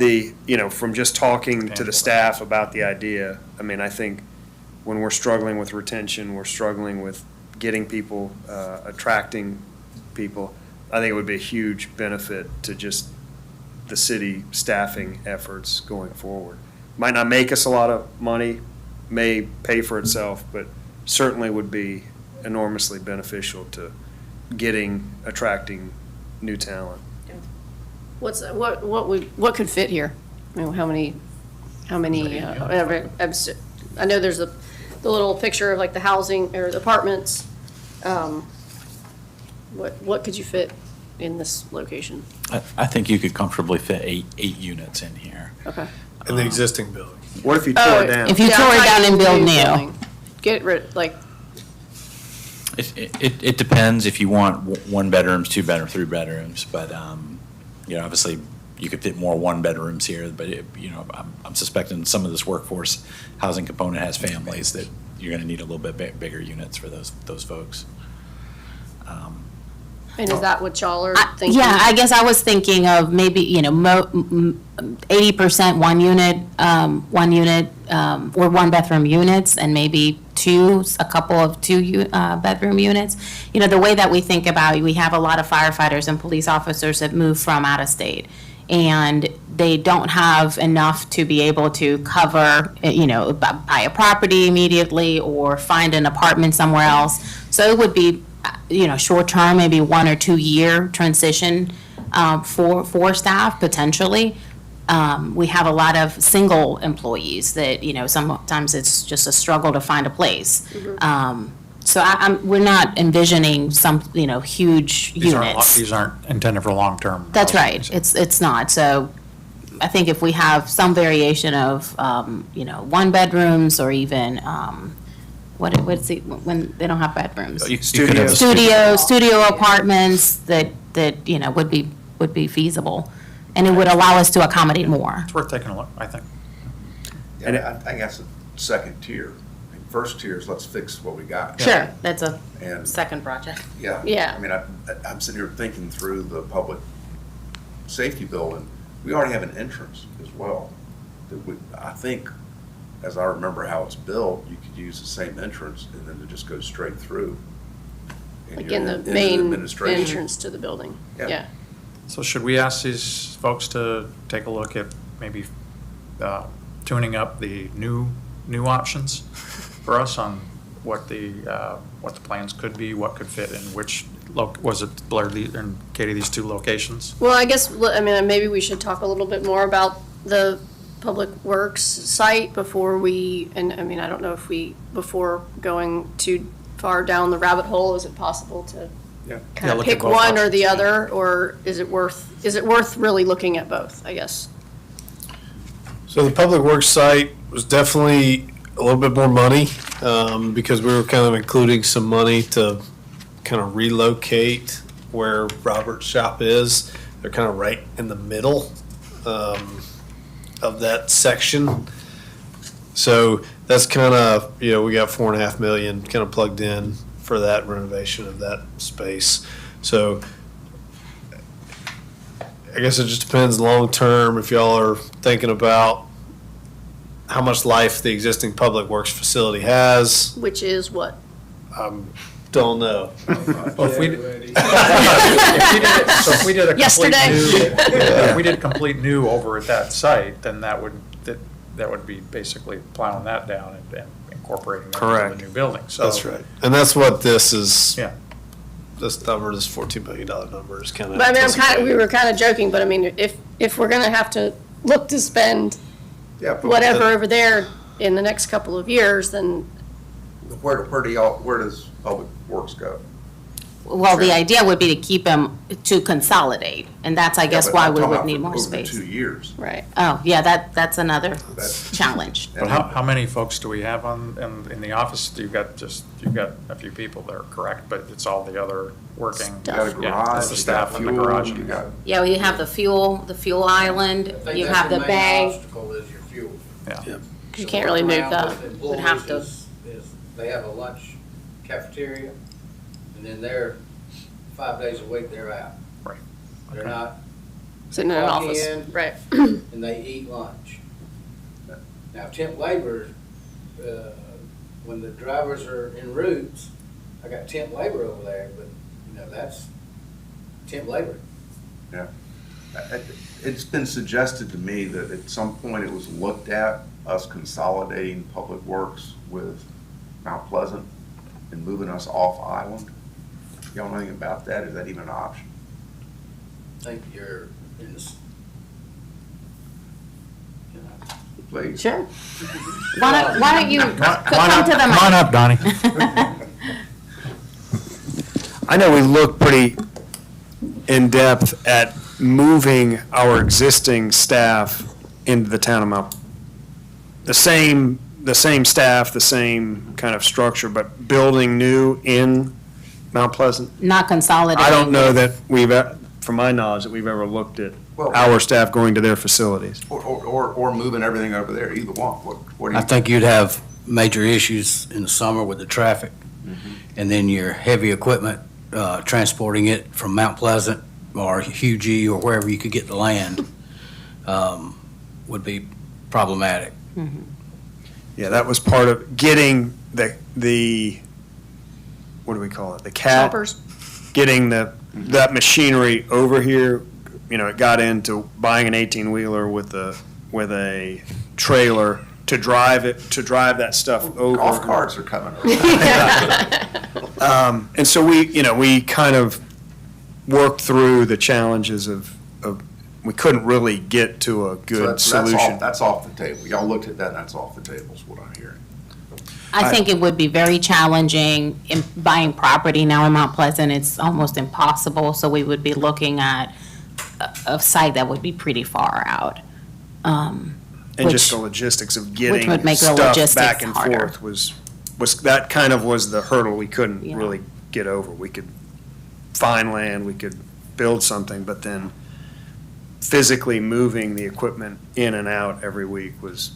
S3: yeah.
S7: from just talking to
S3: Tangible
S7: the staff about the idea, I think when we're struggling with retention, we're struggling with getting people, attracting people, I think it would be a huge benefit to just the city staffing efforts going forward. Might not make us a lot of money, may pay for itself, but certainly would be enormously beneficial to attracting new talent.
S1: What could fit here? I mean, how many, I know there's the little picture of like the housing or the apartments. What could you fit in this location?
S6: I think you could comfortably fit eight units in here.
S1: Okay.
S5: In the existing building.
S7: What if you tore it down?
S2: If you
S1: Yeah,
S2: tore
S1: I'm
S2: it down
S1: talking
S2: and build new.
S1: building. Get rid, like,
S6: It depends if you want one bedrooms, 2 bedrooms, 3 bedrooms, but, obviously you could fit more 1 bedrooms here, but I'm suspecting some of this workforce housing component has families that you're gonna need a little bit bigger units for those folks.
S1: and is that what y'all are
S2: I-
S1: thinking?
S2: Yeah, I guess I was thinking of maybe, 80% one unit, or 1-bedroom units, and maybe a couple of 2-bedroom units. The way that we think about it, we have a lot of firefighters and police officers that move from out of state. And they don't have enough to be able to cover, buy a property immediately or find an apartment somewhere else. So it would be, short-term, maybe 1 or 2 year transition for staff, potentially. We have a lot of single employees that, sometimes it's just a struggle to find a place. So we're not envisioning some, huge units.
S3: These aren't intended for long-term.
S2: That's
S3: housing,
S2: right, it's not, so I think if we have some variation of, 1-bedrooms or even, what's it, when they don't have bedrooms?
S6: You could have a
S2: Studio apartments that, would be feasible, and it would allow us to accommodate more.
S3: It's worth taking a look, I think.
S4: And I think that's a second tier. First tier is let's fix what we got.
S2: Sure, that's a
S4: And,
S2: second project.
S4: yeah.
S1: Yeah.
S4: I mean, I'm sitting here thinking through the public safety building. We already have an entrance as well. I think, as I remember how it's built, you could use the same entrance and then it just goes straight through. And
S1: Like
S4: you're
S1: in the
S4: into
S1: main
S4: administration.
S1: entrance to the building?
S4: Yeah.
S1: Yeah.
S3: So should we ask these folks to take a look at maybe tuning up the new options for us on what the plans could be, what could fit in which, was it Blair and Katie, these two locations?
S1: Well, I guess, I mean, maybe we should talk a little bit more about the Public Works site before we, and I mean, I don't know if before going too far down the rabbit hole, is it possible to kind of
S3: look at
S1: pick
S3: both
S1: one or the
S3: options,
S1: other, or is it worth really looking at both, I guess?
S5: So the Public Works site was definitely a little bit more money, because we were kind of including some money to kind of relocate where Robert's shop is. They're kind of right in the middle, of that section. So that's kind of, we got 4.5 million kind of plugged in for that renovation of that space. So I guess it just depends long-term if y'all are thinking about how much life the existing Public Works facility has.
S1: Which is what?
S5: Don't know.
S3: Well, if we did a complete
S1: Yesterday.
S3: if we did complete new over at that site, then that would be basically plowing that down and incorporating that
S7: Correct.
S3: into the new building, so.
S5: That's right. And that's what this is,
S3: Yeah.
S5: this number, this $14 million number is kind of.
S1: But I mean, we were kind of joking, but I mean, if we're gonna have to look to spend
S4: Yeah, but
S1: whatever over there in the next couple of years, then
S4: where does Public Works go?
S2: Well, the idea would be to keep them, to consolidate, and that's, I guess,
S4: Yeah, but
S2: why
S4: I'm
S2: we
S4: talking
S2: would
S4: about
S2: need
S4: for
S2: more
S4: over
S2: space.
S4: 2 years.
S1: right.
S2: Oh, yeah, that's another
S4: That's-
S2: challenge.
S3: But how many folks do we have in the office? You've got a few people there, correct? But it's all the other working.
S4: You got a
S3: Yeah,
S4: garage,
S3: it's the
S4: you
S3: staff
S4: got
S3: in the
S4: fuel,
S3: garage.
S4: you got,
S2: Yeah, well, you have the fuel island, you have the bay.
S8: Obstacle is your fuel.
S3: Yeah.
S2: You can't really move
S8: Around
S2: that.
S8: with
S2: Would have to.
S8: employees is they have a lunch cafeteria, and then they're 5 days a week, they're out.
S3: Right.
S8: They're not,
S1: Sitting in an
S8: Clock
S1: office,
S8: in.
S1: right.
S8: and they eat lunch. Now, temp labor, when the drivers are en route, I got temp labor over there, but, that's temp labor.
S4: yeah. It's been suggested to me that at some point it was looked at, us consolidating Public Works with Mount Pleasant and moving us off island. Y'all know anything about that? Is that even an option?
S8: I think you're in this.
S4: Please.
S2: Sure. Why don't you come to the
S3: Come
S2: mic?
S3: on up, Donnie.
S7: I know we look pretty in-depth at moving our existing staff into the town of Mount. The same staff, the same kind of structure, but building new in Mount Pleasant.
S2: Not consolidating.
S7: I don't know that from my knowledge, that we've ever looked at
S4: Well-
S7: our staff going to their facilities.
S4: Or moving everything over there, either one. What do
S9: I
S4: you,
S9: think you'd have major issues in the summer with the traffic. And then your heavy equipment, transporting it from Mount Pleasant or Hughie or wherever you could get the land, would be problematic.
S7: Yeah, that was part of getting the what do we call it? The cat.
S1: Choppers.
S7: Getting that machinery over here. It got into buying an 18-wheeler with a trailer to drive that stuff over.
S4: golf carts are coming.
S7: And so we kind of worked through the challenges of we couldn't really get to a
S4: So
S7: good
S4: that's
S7: solution.
S4: That's off the table. Y'all looked at that, and that's off the table, is what I'm hearing.
S2: I think it would be very challenging in buying property now in Mount Pleasant. It's almost impossible, so we would be looking at a site that would be pretty far out.
S7: And just the
S2: which-
S7: logistics of
S2: would
S7: getting
S2: make the
S7: stuff
S2: logistics
S7: back and
S2: harder.
S7: forth was that kind of was the hurdle we couldn't
S2: Yeah.
S7: really get over. We could find land, we could build something, but then physically moving the equipment in and out every week was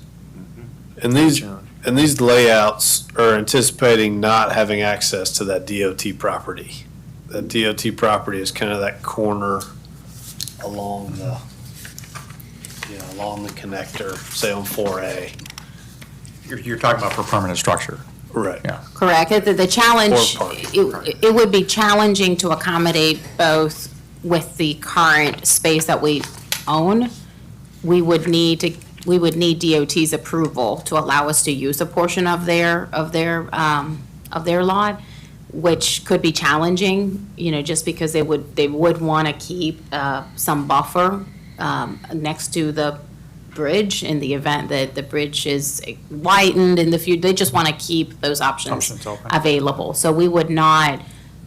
S5: And
S7: a
S5: these,
S7: challenge.
S5: and these layouts are anticipating not having access to that DOT property. That DOT property is kind of that corner along along the connector, say on 4A.
S3: You're talking about for permanent structure.
S5: Right.
S3: Yeah.
S2: Correct. The challenge,
S5: Or parking,
S2: it would be challenging to accommodate both with the current space that we own, we would need DOT's approval to allow us to use a portion of their lot, which could be challenging, just because they would want to keep some buffer next to the bridge in the event that the bridge is widened in the future. They just want to keep those options
S3: Options open.
S2: available. So we would not,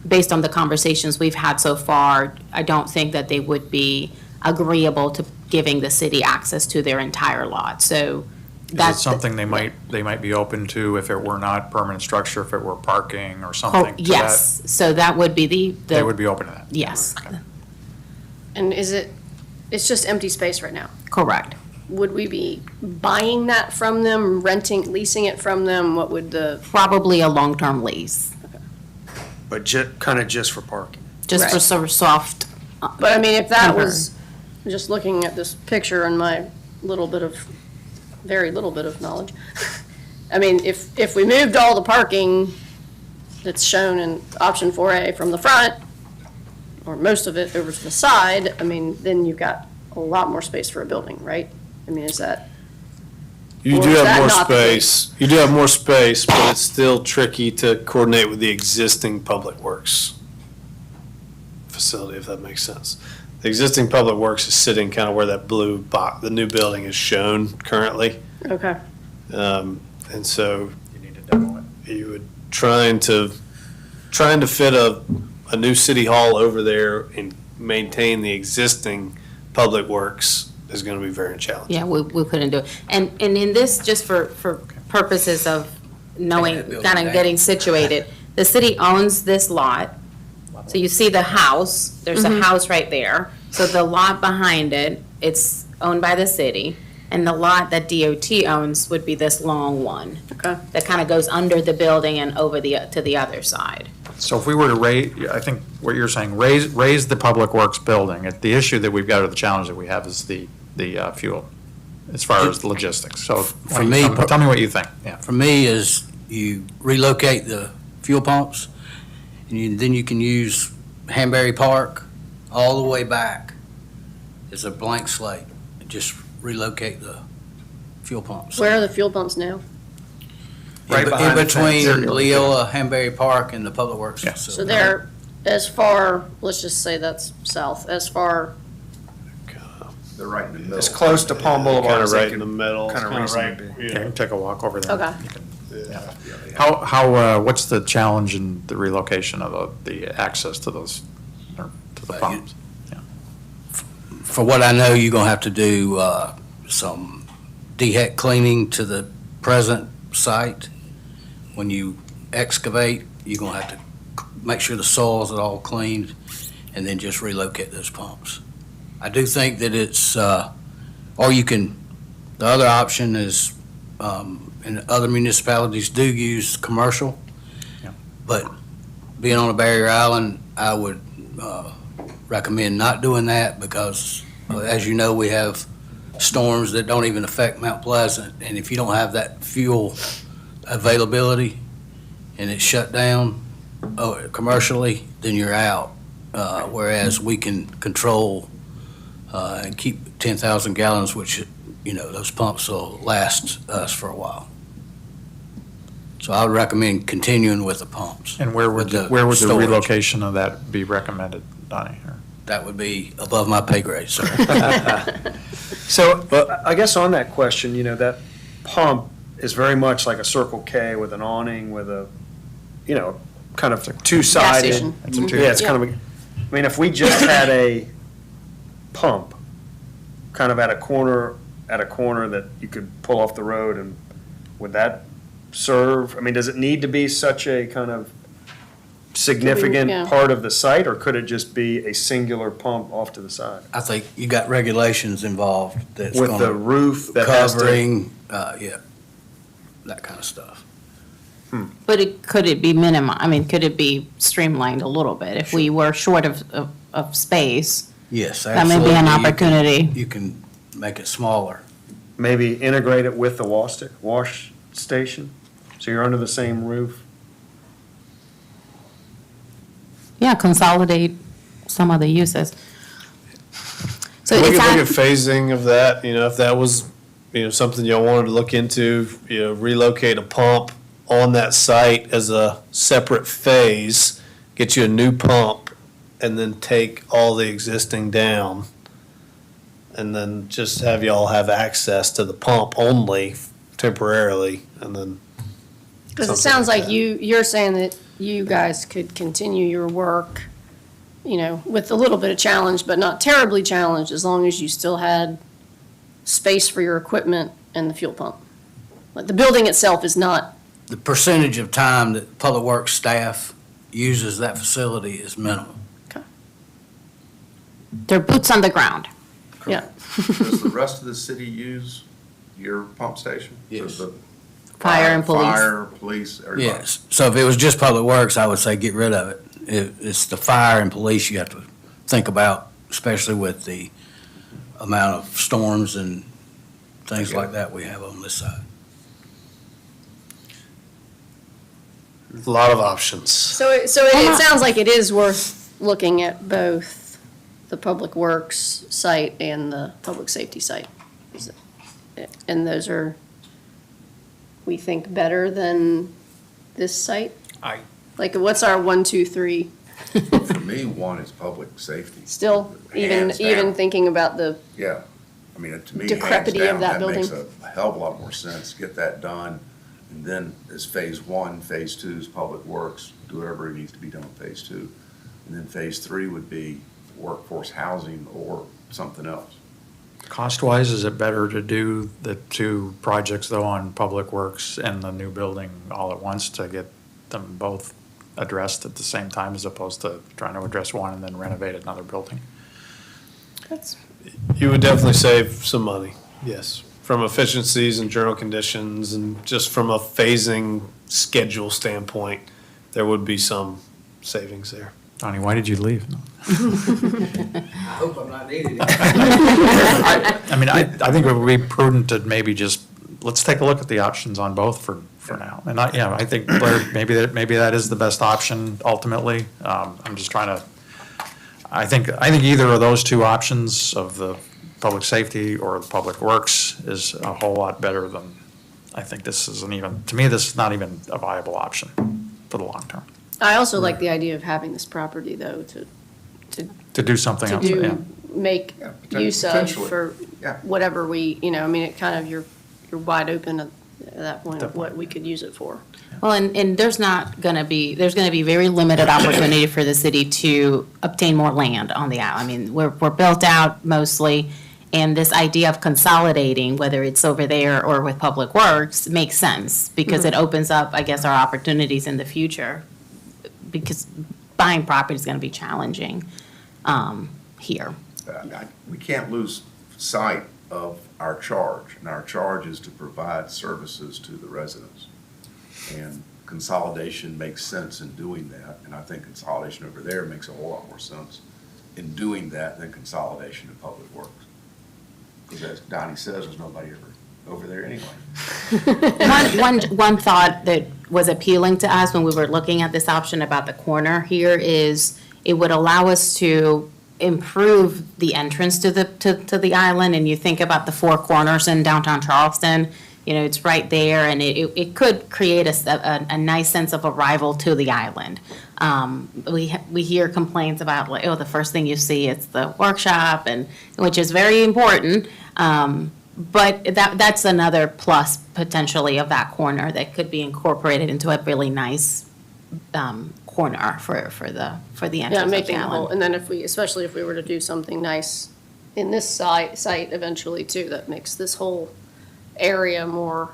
S2: based on the conversations we've had so far, I don't think that they would be agreeable to giving the city access to their entire lot. So
S3: Is it
S2: that's
S3: something they might be open to if it were not permanent structure, if it were parking or something to that?
S2: Yes, so that would be
S3: They would be open to that?
S2: yes,
S1: And it's just empty space right now?
S2: correct.
S1: Would we be buying that from them, renting, leasing it from them? What would the,
S2: Probably a long-term lease,
S7: But kind of just for parking.
S2: just for
S1: Right.
S2: sort of soft.
S1: but I mean, if that
S2: Temporary.
S1: was, just looking at this picture and my very little bit of knowledge. I mean, if we moved all the parking that's shown in option 4A from the front, or most of it over to the side, I mean, then you've got a lot more space for a building, right? I mean, is that,
S5: You
S1: Or
S5: do
S1: is that
S5: have more
S1: not the
S5: space. You do have more space, but it's still tricky to coordinate with the existing public works facility, if that makes sense. The existing public works is sitting kind of where that blue box, the new building is shown currently.
S1: okay.
S5: And so
S3: You need to demo it.
S5: you would trying to fit a new city hall over there and maintain the existing public works is going to be very challenging.
S2: Yeah, we couldn't do it. And in this, just for purposes of knowing,
S9: Taking that building
S2: kind of
S9: down.
S2: getting situated, the city owns this lot. So you see the house, there's a house right there. So the lot behind it, it's owned by the city. And the lot that DOT owns would be this long one
S1: Okay.
S2: that kind of goes under the building and over to the other side.
S3: So if we were to raise, I think what you're saying, raise the Public Works building, the issue that we've got, or the challenge that we have is the fuel, as far as logistics. So
S9: For me,
S3: tell me what you think, yeah.
S9: For me, is you relocate the fuel pumps, and then you can use Hanbury Park all the way back as a blank slate, and just relocate the fuel pumps.
S1: Where are the fuel pumps now?
S7: Right
S9: In
S7: behind the
S9: between
S7: fence.
S9: Leola, Hanbury Park, and the Public Works
S3: Yeah.
S9: facility.
S1: So they're as far, let's just say that's south, as far,
S4: They're right in the middle.
S7: As close to Palm Boulevard
S5: Kind
S7: as
S5: of
S7: they
S5: right in the
S7: can
S5: middle.
S7: kind of
S5: kinda
S7: reasonably
S5: right,
S7: be.
S5: you
S3: Okay,
S5: know.
S3: take a walk over there.
S1: Okay.
S3: You can- yeah. How, what's the challenge in the relocation of the access to those, or to the
S9: Well, you-
S3: pumps?
S9: For what I know, you're gonna have to do some deheck cleaning to the present site. When you excavate, you're gonna have to make sure the soils are all cleaned, and then just relocate those pumps. I do think that it's, or you can, the other option is, and other municipalities do use commercial.
S3: Yeah.
S9: But being on a barrier island, I would recommend not doing that because, as you know, we have storms that don't even affect Mount Pleasant. And if you don't have that fuel availability and it's shut down commercially, then you're out. Whereas we can control and keep 10,000 gallons, which, those pumps will last us for a while. So I would recommend continuing with the pumps.
S3: And where would
S9: With
S3: the
S9: storage.
S3: relocation of that be recommended, Donnie? Or-
S9: That would be above my pay grade, sir.
S7: So, I guess on that question, that pump is very much like a Circle K with an awning with a, kind of two-sided.
S1: station.
S3: It's a two-
S7: Yeah, it's kind of, I mean, if we just had a pump kind of at a corner that you could pull off the road, and would that serve? I mean, does it need to be such a kind of significant
S1: yeah.
S7: part of the site, or could it just be a singular pump off to the side?
S9: I think you got regulations involved that's
S7: With the
S9: gonna
S7: roof that has to.
S9: covering, that kind of stuff.
S2: But could it be could it be streamlined a little bit? If we were short of space,
S9: Yes,
S2: that may be an
S9: absolutely.
S2: opportunity.
S9: You can make it smaller.
S7: Maybe integrate it with the wash station, so you're under the same roof?
S2: Yeah, consolidate some of the uses. So
S5: We
S2: it's
S5: could
S2: not,
S5: look at phasing of that, if that was, something y'all wanted to look into, relocate a pump on that site as a separate phase, get you a new pump, and then take all the existing down. And then just have y'all have access to the pump only temporarily, and then.
S1: Because it
S5: something
S1: sounds like
S5: that.
S1: you're saying that you guys could continue your work, with a little bit of challenge, but not terribly challenged, as long as you still had space for your equipment and the fuel pump. Like, the building itself is not,
S9: The percentage of time that Public Works staff uses that facility is minimal.
S2: they're boots on the ground.
S1: yeah.
S4: Does the rest of the city use your pump station?
S9: Yes.
S4: Does the
S2: Fire and police.
S4: Fire, police, everybody?
S9: Yes, so if it was just Public Works, I would say get rid of it. It's the fire and police you have to think about, especially with the amount of storms and things like that we have on this side.
S5: A lot of options.
S1: So it sounds like it is worth looking at both the Public Works site and the Public Safety site. And those are, we think, better than this site? Like, what's our 1, 2, 3?
S4: For me, one is public safety.
S1: Still,
S4: Hands
S1: even
S4: down.
S1: thinking about the,
S4: Yeah, I mean, to me, hands
S1: Decrepity of
S4: down,
S1: that
S4: that makes
S1: building.
S4: a hell of a lot more sense, get that done. And then as phase one, phase two is public works, do whatever needs to be done with phase two. And then phase three would be workforce housing or something else.
S3: Cost-wise, is it better to do the two projects, though, on Public Works and the new building all at once to get them both addressed at the same time, as opposed to trying to address one and then renovate another building?
S5: You would definitely save some money, yes, from efficiencies and journal conditions, and just from a phasing schedule standpoint, there would be some savings there.
S3: Donnie, why did you leave?
S8: I hope I'm not needed.
S3: I mean, I think it would be prudent to maybe just, let's take a look at the options on both for now. And I think, Blair, maybe that is the best option ultimately. I'm just trying to, I think either of those two options of the public safety or the public works is a whole lot better than, I think this isn't even, to me, this is not even a viable option for the long term.
S1: I also like the idea of having this property, though,
S3: To do something else, yeah.
S1: make
S4: Yeah,
S1: use of
S4: potentially.
S1: for
S4: Yeah.
S1: whatever we, it kind of, you're wide open at that point of what we could use it for.
S2: Well, and there's gonna be very limited opportunity for the city to obtain more land on the island. I mean, we're built out mostly, and this idea of consolidating, whether it's over there or with Public Works, makes sense, because it opens up, I guess, our opportunities in the future, because buying property is gonna be challenging, here.
S4: We can't lose sight of our charge, and our charge is to provide services to the residents. And consolidation makes sense in doing that, and I think consolidation over there makes a whole lot more sense in doing that than consolidation in public works. Because as Donnie says, there's nobody over there anyway.
S2: One thought that was appealing to us when we were looking at this option about the corner here is it would allow us to improve the entrance to the island, and you think about the Four Corners in downtown Charleston, it's right there, and it could create a nice sense of arrival to the island. We hear complaints about, like, the first thing you see is the workshop, and, which is very important, but that's another plus potentially of that corner that could be incorporated into a really nice corner for the entrance
S1: Yeah,
S2: of the
S1: making a whole,
S2: island.
S1: and then especially if we were to do something nice in this site eventually too, that makes this whole area more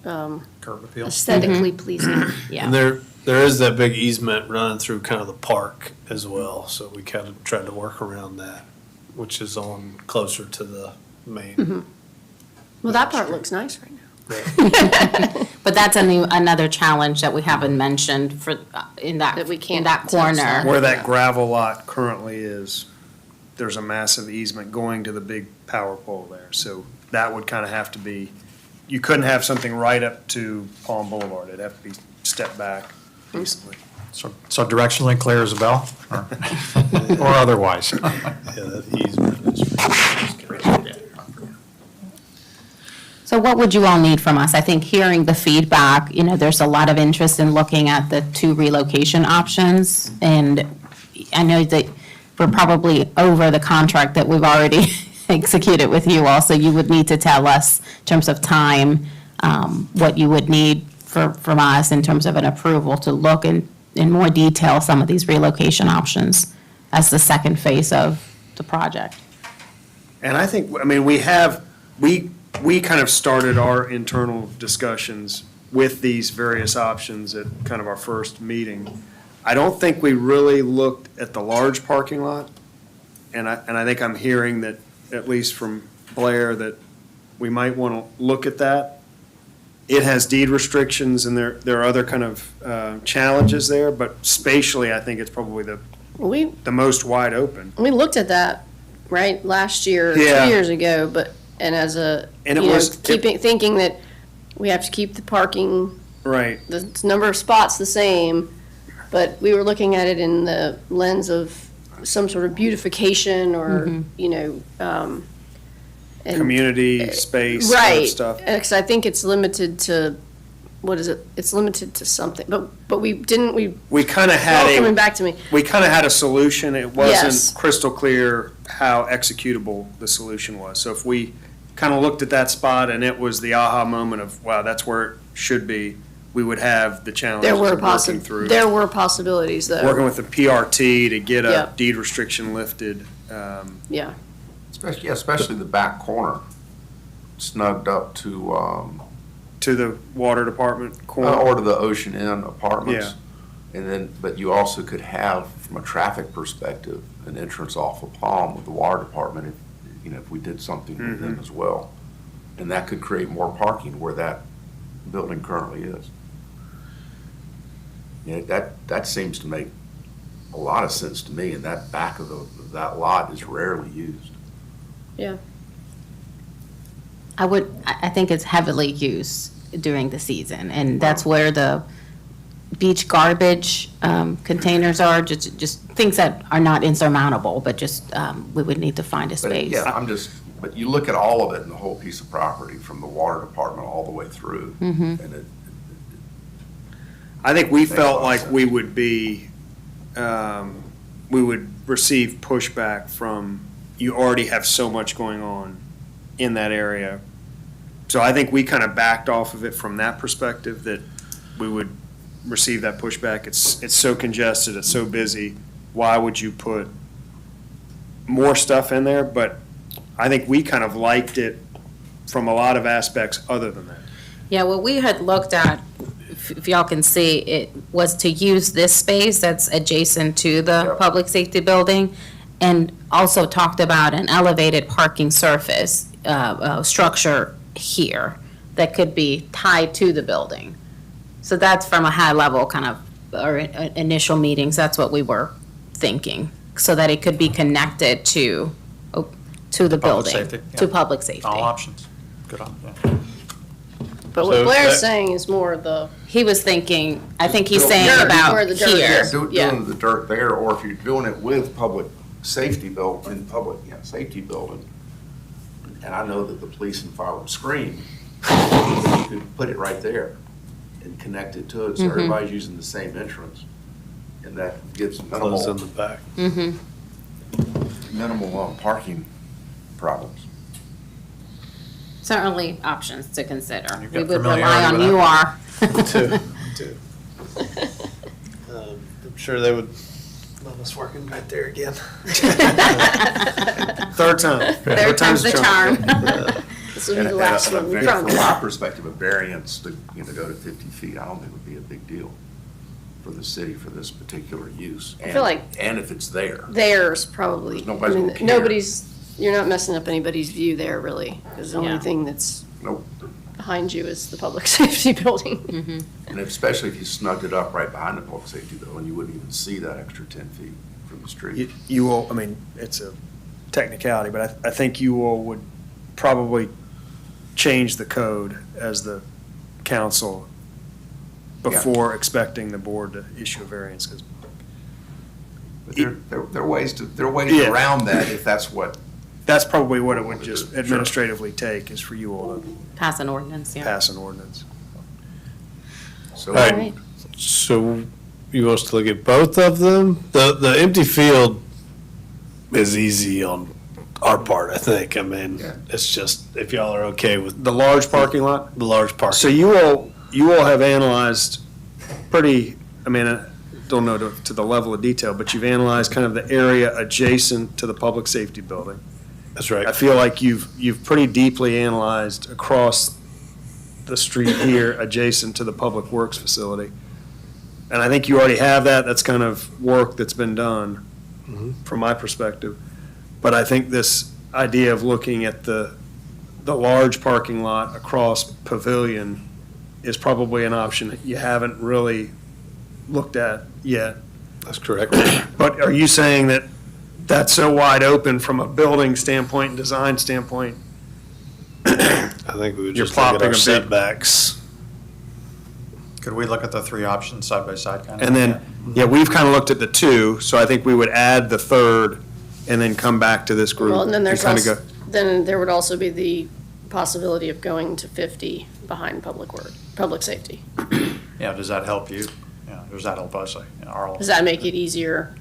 S3: Curb appeal.
S1: aesthetically pleasing.
S2: Yeah.
S5: And there is that big easement running through kind of the park as well, so we kind of tried to work around that, which is on closer to the main.
S1: Well, that part looks nice right now.
S2: But that's another challenge that we haven't mentioned in that
S1: That we can't
S2: in that
S1: touch
S2: corner.
S1: that.
S7: Where that gravel lot currently is, there's a massive easement going to the big power pole there. So that would kind of have to be, you couldn't have something right up to Palm Boulevard. It'd have to be stepped back decently.
S3: So directionally clear as a bell, or otherwise?
S5: Yeah, that easement is.
S2: So what would you all need from us? I think hearing the feedback, there's a lot of interest in looking at the 2 relocation options. And I know that we're probably over the contract that we've already executed with you all. So you would need to tell us in terms of time, what you would need from us in terms of an approval to look in more detail some of these relocation options as the second phase of the project.
S7: And I think, we kind of started our internal discussions with these various options at kind of our first meeting. I don't think we really looked at the large parking lot. And I think I'm hearing that, at least from Blair, that we might want to look at that. It has deed restrictions and there are other kind of challenges there, but spatially, I think it's probably the most wide open.
S1: We looked at that, right, last year,
S7: Yeah.
S1: 2 years ago, and as a,
S7: And it was-
S1: thinking that we have to keep the parking,
S7: Right.
S1: the number of spots the same, but we were looking at it in the lens of some sort of beautification or, and-
S7: Community space kind of
S1: Right,
S7: stuff.
S1: because I think it's limited to, what is it? It's limited to something, but we didn't,
S7: We kind of
S1: it's all coming
S7: had
S1: back to me.
S7: we kind of had a solution. It
S1: Yes.
S7: wasn't crystal clear how executable the solution was. So if we kind of looked at that spot and it was the aha moment of, wow, that's where it should be, we would have the challenges
S1: There were
S7: of working through.
S1: there were possibilities though.
S7: Working with the PRT to get
S1: Yeah.
S7: a deed restriction lifted.
S1: Yeah,
S4: Especially the back corner, snugged up
S7: To the water department corner.
S4: or to the Ocean Inn Apartments.
S7: Yeah.
S4: And then, but you also could have, from a traffic perspective, an entrance off of Palm with the water department, if we did something with them as well. And that could create more parking where that building currently is. That seems to make a lot of sense to me, and that back of that lot is rarely used.
S1: yeah.
S2: I think it's heavily used during the season, and that's where the beach garbage containers are, just things that are not insurmountable, but just, we would need to find a
S4: But
S2: space.
S4: yeah, but you look at all of it in the whole piece of property, from the water department all the way through. And it,
S7: I think we
S4: Makes a
S7: felt
S4: lot of
S7: like
S4: sense.
S7: we would be, we would receive pushback from, you already have so much going on in that area. So I think we kind of backed off of it from that perspective, that we would receive that pushback. It's so congested, it's so busy. Why would you put more stuff in there? But I think we kind of liked it from a lot of aspects other than that.
S2: Yeah, what we had looked at, if y'all can see, it was to use this space that's adjacent to the
S4: Yep.
S2: public safety building, and also talked about an elevated parking surface, structure here that could be tied to the building. So that's from a high level kind of, our initial meetings, that's what we were thinking, so that it could be connected to the
S3: Public
S2: building,
S3: safety,
S2: to
S3: yeah.
S2: public safety.
S3: All options. Good on, yeah.
S1: But what
S5: So
S1: Blair's
S5: that-
S1: saying is more the,
S2: He was thinking, I think he's
S4: Dirt,
S2: saying
S1: where
S2: about
S1: the dirt
S2: here.
S1: is.
S4: Yeah, doing the dirt there, or if you're doing it with public safety safety building, and I know that the police and fire would scream, you could put it right there and connect it to it, so everybody's using the same entrance. And that gives
S5: Close in
S4: minimal,
S5: the back.
S4: minimal parking problems.
S2: Certainly options to consider.
S3: You've
S2: We
S3: got
S2: would rely
S3: familiarity
S2: on
S3: with
S2: you
S3: that?
S2: are.
S5: Two. I'm sure they would love us working right there again.
S7: Third time.
S2: Third time's the charm.
S1: this will be
S4: And
S1: the last one, we
S4: from
S1: promise.
S4: my perspective, a variance to, go to 50 feet, I don't think would be a big deal for the city for this particular use.
S1: I feel like-
S4: And if it's there.
S1: Theirs probably, I
S4: Nobody's
S1: mean,
S4: gonna care.
S1: you're not messing up anybody's view there really, because the only
S2: Yeah.
S1: thing that's
S4: Nope.
S1: behind you is the public safety building.
S4: And especially if you snugged it up right behind the public safety building, you wouldn't even see that extra 10 feet from the street.
S7: You will, I mean, it's a technicality, but I think you all would probably change the code as the council before expecting the board to issue a variance, 'cause
S4: But there are ways
S7: Yeah.
S4: around that if that's what
S7: that's probably what it would just administratively take, is for you all to
S2: Pass an ordinance, yeah.
S7: pass an ordinance.
S4: So
S5: All right.
S2: All right.
S5: So you want us to look at both of them? The empty field is easy on our part, I think. I mean, it's just, if y'all are okay with
S7: The large parking lot?
S5: the large parking.
S7: So you all have analyzed pretty, I mean, I don't know to the level of detail, but you've analyzed kind of the area adjacent to the public safety building.
S5: That's right.
S7: I feel like you've pretty deeply analyzed across the street here adjacent to the Public Works facility. And I think you already have that. That's kind of work that's been done from my perspective. But I think this idea of looking at the large parking lot across Pavilion is probably an option that you haven't really looked at yet.
S5: That's correct.
S7: But are you saying that that's so wide open from a building standpoint and design standpoint?
S5: I think we would
S7: You're
S5: just look at
S7: plopping a
S5: our
S7: bit.
S5: setbacks.
S3: Could we look at the three options side by side kind of?
S7: And then, yeah, we've kind of looked at the two, so I think we would add the third and then come back to this group.
S1: Well, and then there's
S7: kind of
S1: also,
S7: go.
S1: then there would also be the possibility of going to 50 behind public safety.
S3: Yeah, does that help you? Yeah, does that help us, our?
S1: Does that make it easier?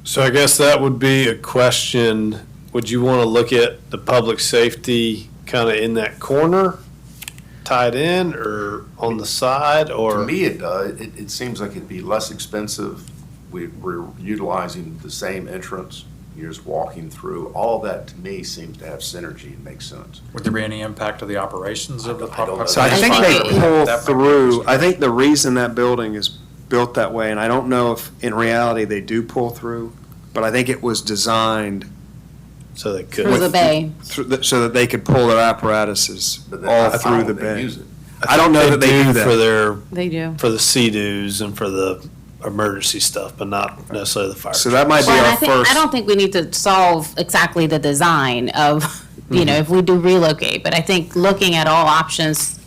S5: So I guess that would be a question, would you want to look at the public safety kind of in that corner, tied in, or on the side,
S4: to
S5: or?
S4: me, it does, it seems like it'd be less expensive. We're utilizing the same entrance, you're just walking through. All of that, to me, seems to have synergy and makes sense.
S3: Would there be any impact to the operations of the
S4: I don't know.
S3: public?
S7: So I
S2: I
S7: think
S2: think
S7: they
S2: it-
S7: pull
S3: That might be
S7: through,
S3: interesting.
S7: I think the reason that building is built that way, and I don't know if in reality they do pull through, but I think it was designed
S5: So they could.
S2: Through the bay.
S7: so that they could pull their apparatuses
S4: But then
S7: all
S4: I
S7: through
S4: don't
S7: the
S4: think
S7: bay.
S4: they use it.
S7: I don't know that they do that.
S5: For their,
S2: They do.
S5: for the sea-doos and for the emergency stuff, but not necessarily the fire.
S7: So that might be
S2: Well,
S7: our
S2: I think,
S7: first.
S2: I don't think we need to solve exactly the design of, you know, if we do relocate, but I think looking at all options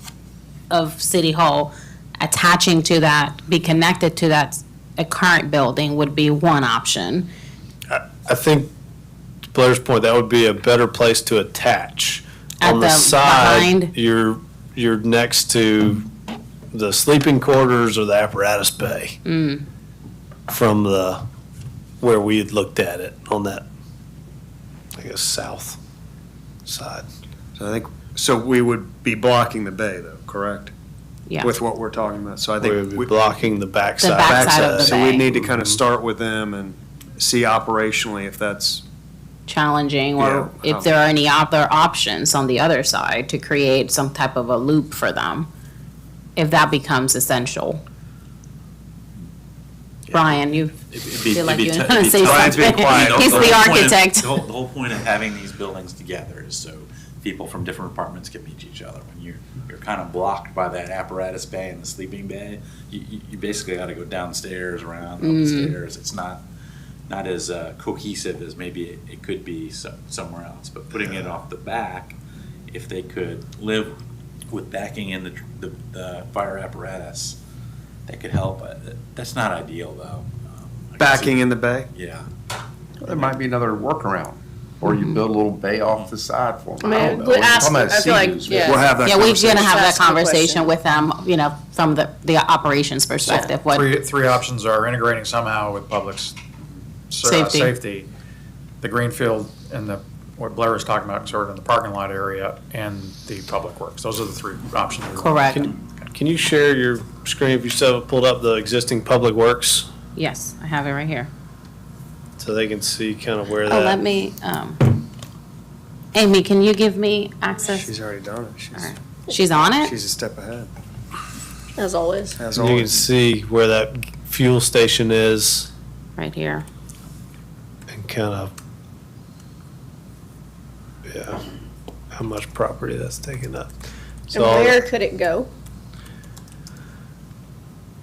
S2: of City Hall, attaching to that, be connected to that, a current building would be one option.
S5: I think, to Blair's point, that would be a better place to attach.
S2: At
S5: On the
S2: the
S5: side,
S2: behind?
S5: you're next to the sleeping quarters or the apparatus bay. From the, where we had looked at it on that, I guess, south side.
S7: So I think, so we would be blocking the bay though, correct?
S2: Yeah.
S7: With what we're talking about. So I
S5: We would
S7: think
S5: be
S7: we,
S5: blocking the backside.
S2: backside of the
S7: so we
S2: bay.
S7: need to kind of start with them and see operationally if that's,
S2: Challenging, or
S7: Yeah.
S2: if there are any other options on the other side to create some type of a loop for them, if that becomes essential. Brian, you feel like you want to say
S7: Brian's being
S2: something?
S7: quiet.
S2: He's the architect.
S6: The whole point of having these buildings together is so people from different departments can meet each other. When you're kind of blocked by that apparatus bay and the sleeping bay, you basically got to go downstairs, around, up the stairs. It's not as cohesive as maybe it could be somewhere else. But putting it off the back, if they could live with backing in the fire apparatus, that could help. That's not ideal, though. I can
S7: backing
S6: see-
S7: in the bay.
S6: Yeah.
S4: There might be another workaround, or you build a little bay off the side for them.
S1: I
S4: I
S1: mean,
S4: don't know.
S1: ask-
S4: Talking about
S1: I feel like,
S4: sea-doos,
S1: yeah.
S7: We'll have that
S2: Yeah, we're
S7: conversation.
S2: gonna have that
S1: That's a good
S2: conversation
S1: question.
S2: with them, you know, from the operations perspective, what,
S3: Three options are integrating somehow with public's
S2: Safety.
S3: safety, the greenfield and what Blair was talking about, sort of in the parking lot area, and the public works. Those are the three options. we want.
S2: correct.
S5: Can you share your screen if you still pulled up the existing public works,
S2: Yes, I have it right here.
S5: so they can see kind of where
S2: Oh, let
S5: that,
S2: me, Amy, can you give me access?
S7: She's already done it.
S2: All right. She's on it?
S7: She's a step ahead,
S1: As always.
S7: as
S5: you can
S7: always.
S5: see where that fuel station is
S2: Right here.
S5: and kind of, yeah, how much property that's taking up.
S1: And
S5: So,
S1: where could it go?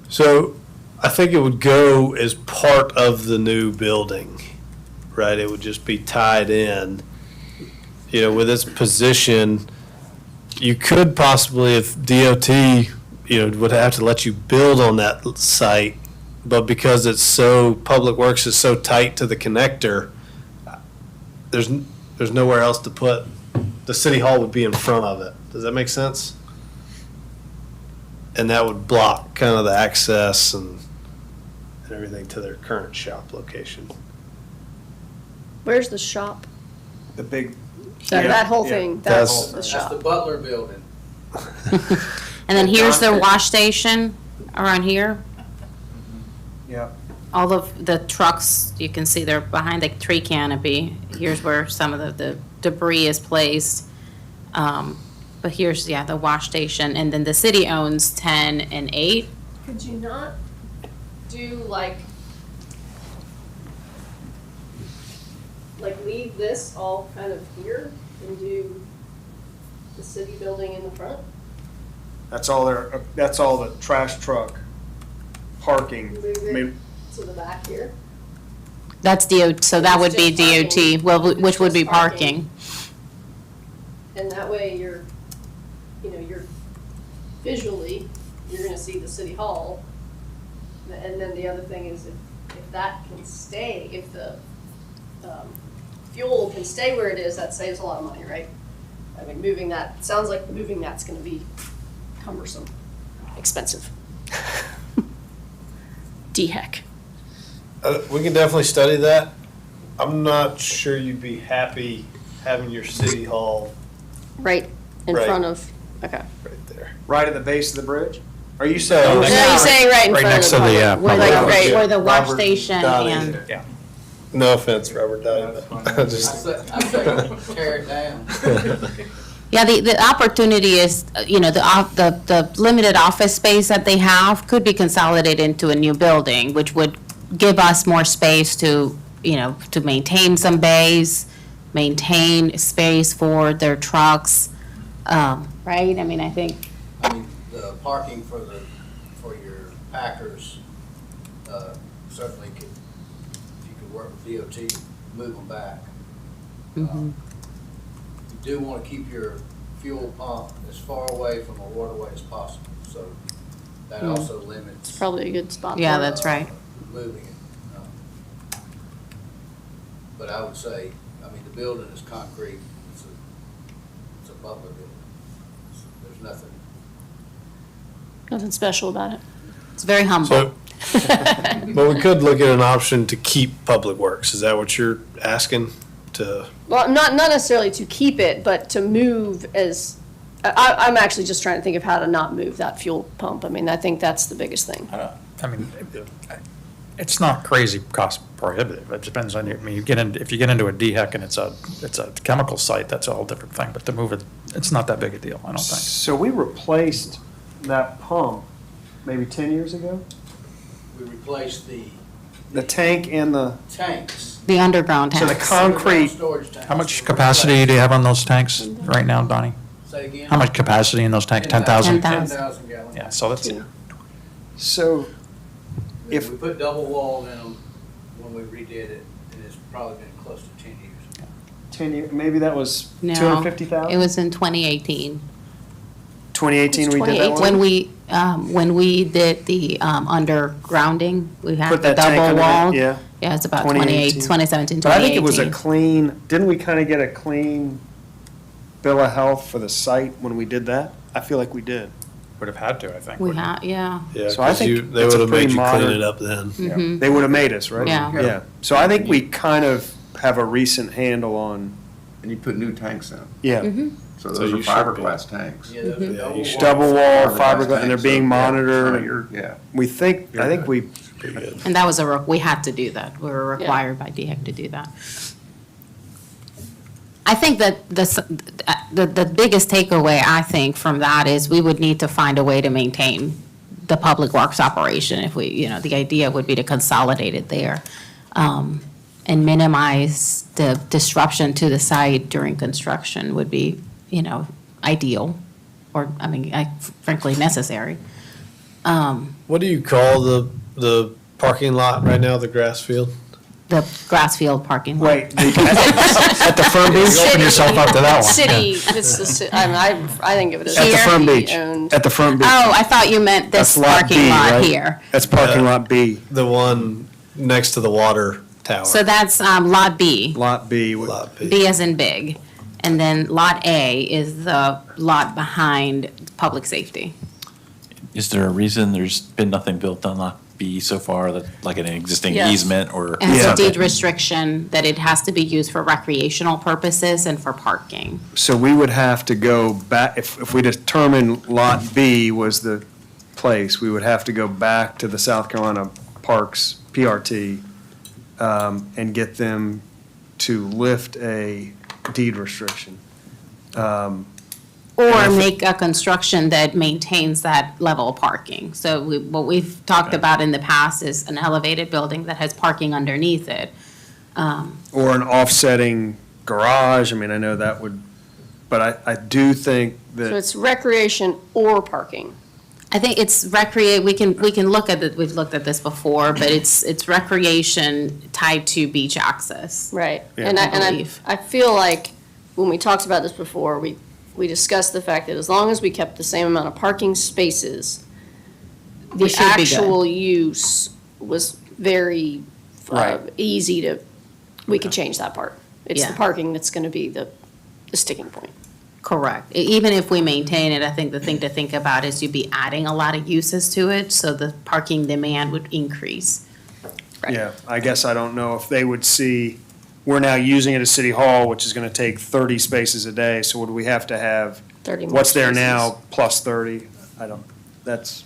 S5: so I think it would go as part of the new building, right? It would just be tied in. You know, with its position, you could possibly, if DOT, you know, would have to let you build on that site, but because it's so, Public Works is so tight to the connector, there's nowhere else to put, the city hall would be in front of it. Does that make sense? And that would block kind of the access and everything to their current shop location.
S1: Where's the shop?
S7: The big,
S1: That whole
S7: yeah.
S1: thing,
S5: That's-
S1: that's the
S8: That's
S1: shop.
S8: the Butler Building.
S2: And then here's their wash station around here.
S7: yeah.
S2: All of the trucks, you can see they're behind the tree canopy. Here's where some of the debris is placed. But here's, yeah, the wash station. And then the city owns 10 and 8.
S1: Could you not do like leave this all kind of here and do the city building in the front?
S7: That's all that's all the trash truck parking.
S1: Move
S7: I
S1: it
S7: mean,
S1: to the back here?
S2: That's DOT, so that would be
S1: It's just parking.
S2: DOT, well, which would be
S1: It's just parking.
S2: parking.
S1: And that way you're visually, you're gonna see the city hall. And then the other thing is if that can stay, if the fuel can stay where it is, that saves a lot of money, right? I mean, moving that, sounds like moving that's gonna be cumbersome, expensive. D-heck.
S5: We can definitely study that. I'm not sure you'd be happy having your city hall
S1: Right in
S5: Right.
S1: front of, okay.
S5: right there.
S7: right at the base of the bridge? Are you saying?
S3: next-
S1: No, you're saying right in
S3: Right
S1: front
S3: next
S1: of
S3: to
S1: the
S3: the,
S1: public.
S2: Where
S1: Like,
S2: the,
S1: right,
S2: where the wash
S5: Robert
S2: station
S5: Downey.
S2: and,
S5: No offense, Robert Downey, but I
S8: I
S5: just,
S8: say tear it down.
S2: yeah, the opportunity is, the limited office space that they have could be consolidated into a new building, which would give us more space to, to maintain some bays, maintain space for their trucks, right? I mean, I think,
S8: I mean, the parking for your packers, certainly could, if you could work with DOT, move them back.
S2: mhm.
S8: You do want to keep your fuel pump as far away from a waterway as possible, so that also limits.
S1: Probably a good spot.
S2: Yeah,
S1: for it.
S2: that's right.
S8: Moving it. But I would say, I mean, the building is concrete, it's a Butler building. There's nothing,
S1: Nothing special about it.
S2: It's very humble.
S5: so, but we could look at an option to keep Public Works. Is that what you're asking to?
S1: Well, not necessarily to keep it, but to move as, I'm actually just trying to think of how to not move that fuel pump. I mean, I think that's the biggest thing.
S3: I mean, it's not crazy cost prohibitive. It depends on, if you get into a DHEC and it's a chemical site, that's a whole different thing. But to move it, it's not that big a deal, I don't think.
S7: So we replaced that pump maybe 10 years ago?
S8: we replaced
S7: The tank and the,
S8: tanks.
S2: The underground
S7: so the
S2: tanks.
S7: concrete,
S8: Storage tanks.
S3: How much capacity do you have on those tanks right now, Donnie?
S8: Say again?
S3: How much capacity in those tanks? 10,000?
S2: 10,000.
S8: 10,000 gallons.
S3: Yeah, so that's,
S7: so if-
S8: We put double walls in them when we redid it, and it's probably been close to 10 years.
S7: 10 years, maybe that was
S2: No,
S7: 250,000?
S2: it was in 2018.
S7: 2018 we did that one?
S2: When we did the undergrounding, we had
S7: Put
S2: the
S7: that tank
S2: double
S7: underneath,
S2: wall.
S7: yeah.
S2: Yeah, it's about
S7: 2018.
S2: 2017,
S7: But I think it was a
S2: 2018.
S7: clean, didn't we kind of get a clean bill of health for the site when we did that? I feel like we did.
S3: would have had to, I think.
S2: We
S3: wouldn't
S2: had, yeah.
S5: Yeah,
S7: So I
S5: 'cause
S7: think
S5: they
S7: it's a
S5: would have made
S7: pretty
S5: you clean
S7: modern-
S5: it up then.
S2: Mhm.
S7: They would have made us, right?
S2: Yeah.
S7: Yeah. So I think we kind of have a recent handle on,
S4: And you put new tanks in,
S7: yeah.
S4: so
S5: So
S4: those
S5: you
S4: are
S5: should
S4: fiberglass tanks.
S8: Yeah, those
S2: Mm-hmm.
S8: are
S5: Yeah, you should-
S7: Double wall,
S4: Fiberglass
S7: fiberglass, and they're
S4: tanks,
S7: being
S4: so, yeah,
S7: monitored.
S4: so you're- Yeah.
S7: We think, I think we,
S5: Pretty good.
S2: And that was we had to do that. We were required by DHEC to do that. I think that the biggest takeaway, I think, from that is we would need to find a way to maintain the public works operation. If we, the idea would be to consolidate it there, and minimize the disruption to the site during construction would be, ideal, or, frankly, necessary.
S5: What do you call the parking lot right now, the grass field?
S2: The grass field parking lot.
S7: wait, at the Firm Beach?
S3: Open yourself up to that one.
S1: City, it's the, I think of it as.
S7: At the Firm Beach,
S1: city-owned.
S7: at the Firm Beach.
S2: Oh, I thought you meant this
S7: That's lot
S2: parking
S7: B,
S2: lot
S7: right?
S2: here.
S7: That's parking lot B.
S5: The one next to the water tower.
S2: So that's Lot B,
S7: Lot B.
S5: Lot B.
S2: B as in big. And then Lot A is the lot behind public safety.
S6: Is there a reason there's been nothing built on Lot B so far, that, like an existing
S1: Yes.
S6: easement or
S2: It has a
S6: something?
S2: deed restriction that it has to be used for recreational purposes and for parking.
S7: So we would have to go back, if we determine Lot B was the place, we would have to go back to the South Carolina Parks PRT and get them to lift a deed restriction.
S2: Or make a construction that maintains that level of parking. So what we've talked about in the past is an elevated building that has parking underneath it.
S7: Or an offsetting garage, I mean, I know that would, but I do think
S1: So
S7: that,
S1: it's recreation or parking.
S2: I think it's we can look at it, we've looked at this before, but it's recreation tied to beach access.
S1: Right.
S7: Yeah.
S1: And
S2: I
S1: I
S2: believe.
S1: feel like when we talked about this before, we discussed the fact that as long as we kept the same amount of parking spaces,
S2: We
S1: the
S2: should be good.
S1: actual use was very
S7: Right.
S1: easy to, we could change that part. It's the
S2: Yeah.
S1: parking that's going to be the sticking point.
S2: Correct. Even if we maintain it, I think the thing to think about is you'd be adding a lot of uses to it, so the parking demand would increase.
S7: yeah, I guess I don't know if they would see, we're now using it as City Hall, which is gonna take 30 spaces a day, so would we have to have,
S1: 30 more
S7: what's there
S1: spaces.
S7: now plus 30? I don't, that's,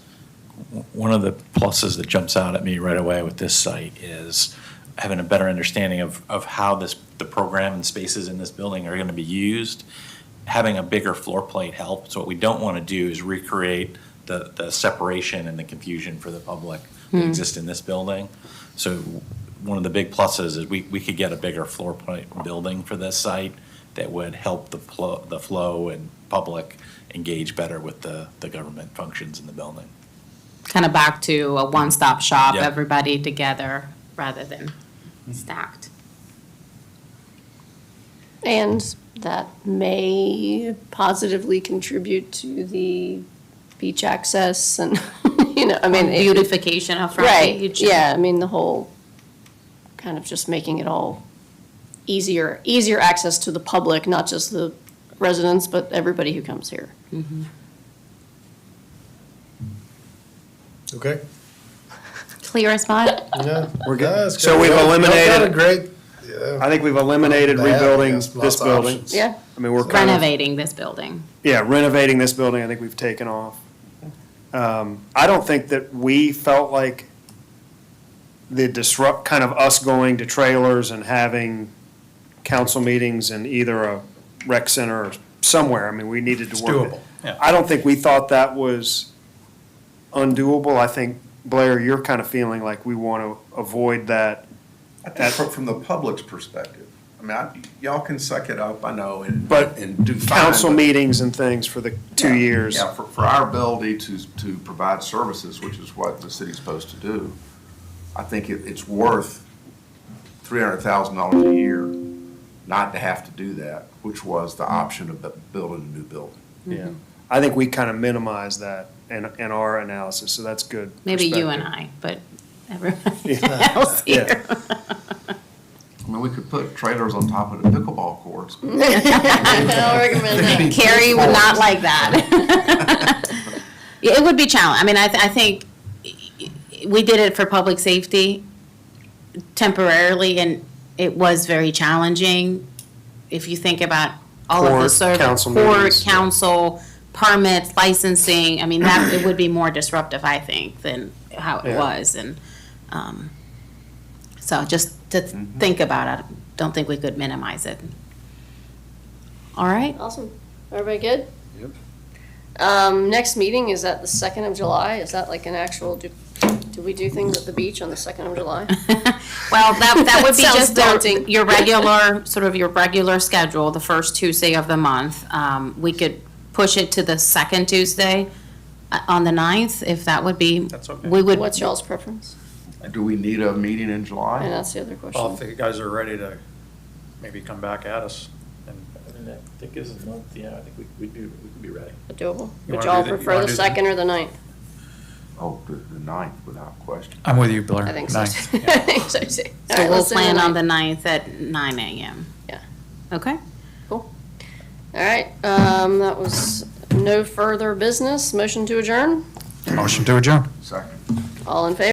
S6: One of the pluses that jumps out at me right away with this site is having a better understanding of how the program and spaces in this building are gonna be used. Having a bigger floor plate helps. What we don't want to do is recreate the separation and the confusion for the public that exists in this building. So one of the big pluses is we could get a bigger floor plate building for this site that would help the flow and public engage better with the government functions in the building.
S2: Kind of back to a one-stop shop,
S6: Yeah.
S2: everybody together rather than stacked.
S1: And that may positively contribute to the beach access and, I mean.
S2: Beautification of
S1: Right,
S2: frontage.
S1: yeah, I mean, the whole, kind of just making it all easier access to the public, not just the residents, but everybody who comes here.
S5: Okay.
S2: Clear as mud?
S5: Yeah,
S7: We're good.
S5: that's
S7: So
S5: good.
S7: we've
S5: Y'all got
S7: eliminated-
S5: a great, yeah.
S7: I think we've eliminated
S5: They have,
S7: rebuilding
S5: yes,
S7: this
S5: lots of
S7: building.
S5: options.
S1: Yeah,
S7: I mean, we're kind of,
S2: Renovating this building.
S7: yeah, renovating this building, I think we've taken off. I don't think that we felt like the kind of us going to trailers and having council meetings in either a rec center or somewhere, I mean, we needed
S3: It's
S7: to work it.
S3: doable, yeah.
S7: I don't think we thought that was undoable. I think, Blair, you're kind of feeling like we want to avoid that.
S4: I think from the public's perspective, I mean, y'all can suck it up, I know, and
S7: But
S4: do fine,
S7: council
S4: but-
S7: meetings and things for the 2 years.
S4: Yeah, for our ability to provide services, which is what the city's supposed to do, I think it's worth $300,000 a year not to have to do that, which was the option of building a new building.
S7: Yeah. I think we kind of minimize that in our analysis, so that's good.
S2: Maybe you and
S7: perspective.
S2: I, but everybody
S7: Yeah.
S2: else here.
S4: I mean, we could put trailers on top of the pickleball courts.
S1: I don't recommend that.
S2: Carrie would not like that. Yeah, it would be challenging. I mean, I think we did it for public safety temporarily, and it was very challenging. If you think about all of the
S7: Court,
S2: service,
S7: council
S2: court,
S7: meetings, yeah.
S2: council, permits, licensing, I mean, that, it would be more disruptive, I think, than how it
S7: Yeah.
S2: was, and, so just to think about it, don't think we could minimize it. All right,
S1: Awesome. Everybody good?
S5: Yep.
S1: Next meeting is at the 2nd of July. Is that like an actual, do we do things at the beach on the 2nd of July?
S2: well, that would be
S1: Sounds
S2: just
S1: daunting.
S2: your regular, sort of your regular schedule, the first Tuesday of the month. We could push it to the second Tuesday on the 9th, if that would be.
S3: That's okay.
S2: We would.
S1: What's y'all's preference?
S4: Do we need a meeting in
S1: And
S4: July?
S1: that's the other
S3: Well, if
S1: question.
S3: you guys are ready to maybe come back at us, and
S6: I think this is a month, yeah, I think we could be ready.
S1: Doable?
S3: You
S1: Would
S3: wanna
S1: y'all
S3: do the- you
S1: prefer
S3: wanna
S1: the
S3: do the-
S1: 2nd or the 9th?
S4: Oh, the 9th, without question.
S3: I'm with you, Blair.
S1: I think so.
S3: Ninth,
S1: I
S3: yeah.
S1: think so too. All
S2: So
S1: right,
S2: we'll
S1: let's do
S2: plan on the
S1: 9th.
S2: 9th at 9 a.m.
S1: Yeah.
S2: Okay.
S1: All right, that was no further business. Motion to adjourn.
S3: Motion to adjourn.
S4: Second.
S1: All in favor?